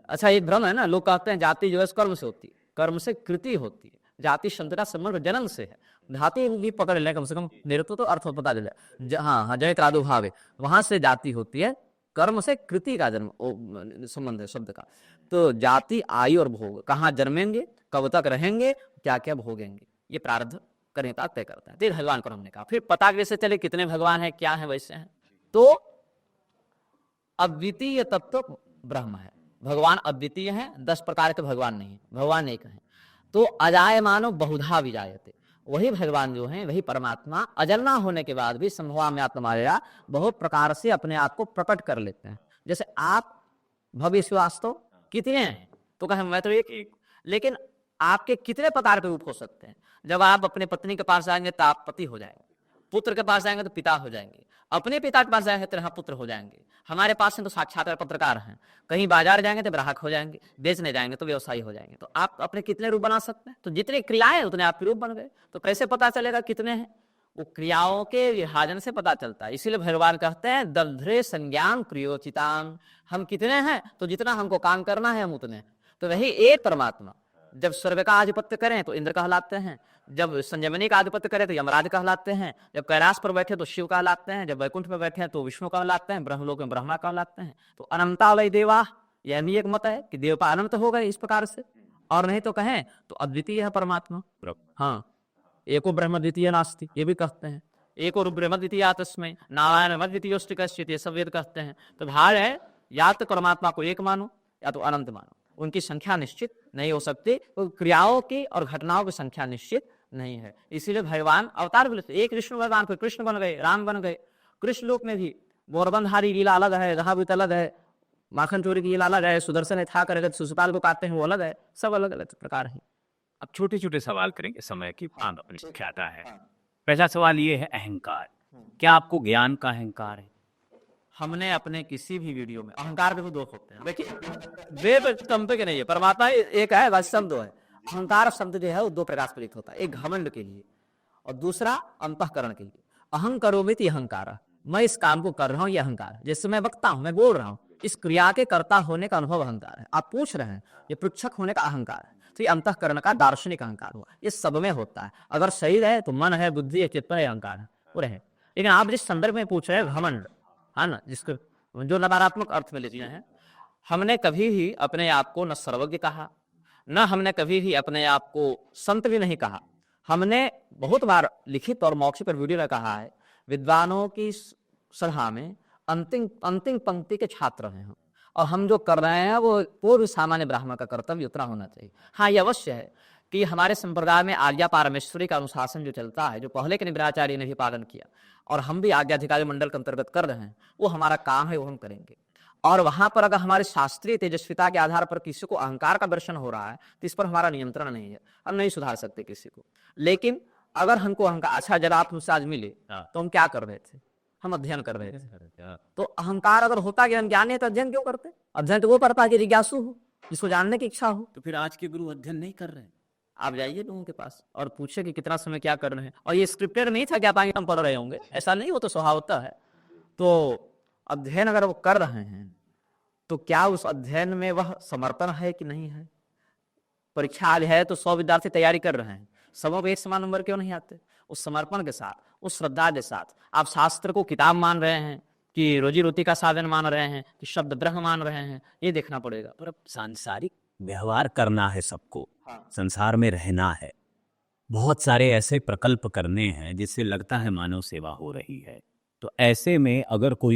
Speaker 4: अच्छा, एक भ्रम है ना, लोग कहते हैं जाति जो है कर्म से होती है, कर्म से कृति होती है। जाति शब्द का संबंध जन्म से है, धातु भी पकड़ ले कम से कम, निरतो तो अर्थ पता चल जाए। हाँ, जय प्रादुर्भाव, वहां से जाति होती है, कर्म से कृति का जन्म संबंध है शब्द का। तो जाति, आयु और भोग, कहाँ जन्मेंगे, कब तक रहेंगे, क्या क्या भोगेंगे, ये प्रारब्ध करने का तय करता है। तो भगवान को हमने कहा, फिर पता कैसे चले कितने भगवान है, क्या है, वैसे हैं। तो अद्वितीय तत्व ब्रह्म है, भगवान अद्वितीय है, 10 प्रकार के भगवान नहीं है, भगवान एक है। तो अजायमानो बहुधा विजायते, वही भगवान जो है, वही परमात्मा अजन्मा होने के बाद भी संभवाम्यात्माया बहुत प्रकार से अपने आप को प्रकट कर लेते हैं। जैसे आप भविष्य वास्तव कितने हैं, तो कहें मैं तो एक, लेकिन आपके कितने प्रकार के रूप हो सकते हैं। जब आप अपने पत्नी के पास जाएंगे तो आप पति हो जाएंगे, पुत्र के पास जाएंगे तो पिता हो जाएंगे, अपने पिता के पास जाएंगे तो यहाँ पुत्र हो जाएंगे, हमारे पास हैं तो साक्षात पत्रकार हैं, कहीं बाजार जाएंगे तो ग्राहक हो जाएंगे, बेचने जाएंगे तो व्यवसायी हो जाएंगे। तो आप अपने कितने रूप बना सकते हैं? तो जितनी क्रियाएं हैं उतने आपके रूप बन गए। तो कैसे पता चलेगा कितने हैं? वो क्रियाओं के विभाजन से पता चलता है। इसीलिए भगवान कहते हैं दध्रे संज्ञान क्रियोचितान, हम कितने हैं तो जितना हमको काम करना है हम उतने। तो वही एक परमात्मा जब स्वर्ग का आधिपत्य करें तो इंद्र कहलाते हैं, जब संजमनी का आधिपत्य करें तो यमराज कहलाते हैं, जब कैलाश पर बैठे तो शिव कहलाते हैं, जब वैकुंठ में बैठे हैं तो विष्णु कहलाते हैं, ब्रह्मलोक में ब्रह्मा कहलाते हैं। तो अनंता वै देवा, यह भी एक मत है कि देवता अनंत हो गए इस प्रकार से, और नहीं तो कहें तो अद्वितीय है परमात्मा। हाँ, एको ब्रह्म द्वितीय नास्ति, ये भी कहते हैं, एको ब्रह्म द्वितीय तस्मै नारायण द्वितीयोस्ति कश्चित्, ये सब वेद कहते हैं। तो भाव है या तो परमात्मा को एक मानो या तो अनंत मानो, उनकी संख्या निश्चित नहीं हो सकती, तो क्रियाओं की और घटनाओं की संख्या निश्चित नहीं है। इसीलिए भगवान अवतार बोले, एक विष्णु भगवान फिर कृष्ण बन गए, राम बन गए। कृष्ण लोक में भी मोरबंधारी लीला अलग है, रहा भी अलग है, माखन चोरी की लीला अलग है, सुदर्शन था करेगा शिशुपाल को काटते हैं वो अलग है, सब अलग अलग प्रकार है।
Speaker 5: अब छोटे छोटे सवाल करेंगे, समय की बात अपनी ख्याता है। पहला सवाल ये है, अहंकार, क्या आपको ज्ञान का अहंकार है?
Speaker 4: हमने अपने किसी भी वीडियो में, अहंकार भी दो होते हैं, देखिए वे स्तंभ के नहीं है, परमात्मा एक है, वास्तव दो है। अहंकार शब्द जो है वो दो प्रकार से प्रयुक्त होता है, एक घमंड के लिए और दूसरा अंतःकरण के लिए। अहं करोमिति अहंकार, मैं इस काम को कर रहा हूँ, ये अहंकार। जैसे मैं वक्ता हूँ, मैं बोल रहा हूँ, इस क्रिया के कर्ता होने का अनुभव अहंकार है। आप पूछ रहे हैं, ये पृच्छक होने का अहंकार है, तो ये अंतःकरण का दार्शनिक अहंकार हुआ, ये सब में होता है। अगर शरीर है तो मन है, बुद्धि है, चित्त है, अहंकार है, वो रहे। लेकिन आप जिस संदर्भ में पूछ रहे हैं घमंड, है ना, जिसको जो नकारात्मक अर्थ में लेते हैं, हमने कभी भी अपने आप को न सर्वज्ञ कहा, न हमने कभी भी अपने आप को संत भी नहीं कहा। हमने बहुत बार लिखित और मौखिक पर वीडियो में कहा है, विद्वानों की सभा में अंतिम पंक्ति के छात्र हैं हम, और हम जो कर रहे हैं वो पूर्व सामान्य ब्राह्मण का कर्तव्य उतना होना चाहिए। हाँ, ये अवश्य है
Speaker 1: कि हमारे संप्रदाय में आर्या पारमेश्वरी का अनुशासन जो चलता है, जो पहले के निब्राचार्य ने भी पालन किया और हम भी आज्ञाधिकारी मंडल के अंतर्गत कर रहे हैं, वो हमारा काम है, वो हम करेंगे। और वहां पर अगर हमारे शास्त्रीय तेजस्विता के आधार पर किसी को अहंकार का दर्शन हो रहा है तो इस पर हमारा नियंत्रण नहीं है, हम नहीं सुधार सकते किसी को। लेकिन अगर हमको अहंकार, अच्छा जरा आप मुझसे आज मिले तो हम क्या कर रहे थे? हम अध्ययन कर रहे थे। तो अहंकार अगर होता कि हम ज्ञानी है तो अध्ययन क्यों करते? अध्ययन तो वो करता कि जिज्ञासु हो, जिसको जानने की इच्छा हो।
Speaker 4: तो फिर आज के गुरु अध्ययन नहीं कर रहे हैं।
Speaker 1: आप जाइए लोगों के पास और पूछे कि कितना समय क्या कर रहे हैं। और ये स्क्रिप्टेड नहीं था कि आप आगे हम पढ़ रहे होंगे, ऐसा नहीं, वो तो स्वभावतः है। तो अध्ययन अगर वो कर रहे हैं तो क्या उस अध्ययन में वह समर्पण है कि नहीं है? परीक्षा आज है तो 100 विद्यार्थी तैयारी कर रहे हैं, सबों को एक समान नंबर क्यों नहीं आते? उस समर्पण के साथ, उस श्रद्धा के साथ आप शास्त्र को किताब मान रहे हैं कि रोजी रोटी का साधन मान रहे हैं कि शब्द ब्रह्म मान रहे हैं, ये देखना पड़ेगा।
Speaker 5: पर अब सांसारिक व्यवहार करना है सबको,
Speaker 1: हाँ।
Speaker 5: संसार में रहना है, बहुत सारे ऐसे प्रकल्प करने हैं जिससे लगता है मानव सेवा हो रही है। तो ऐसे में अगर कोई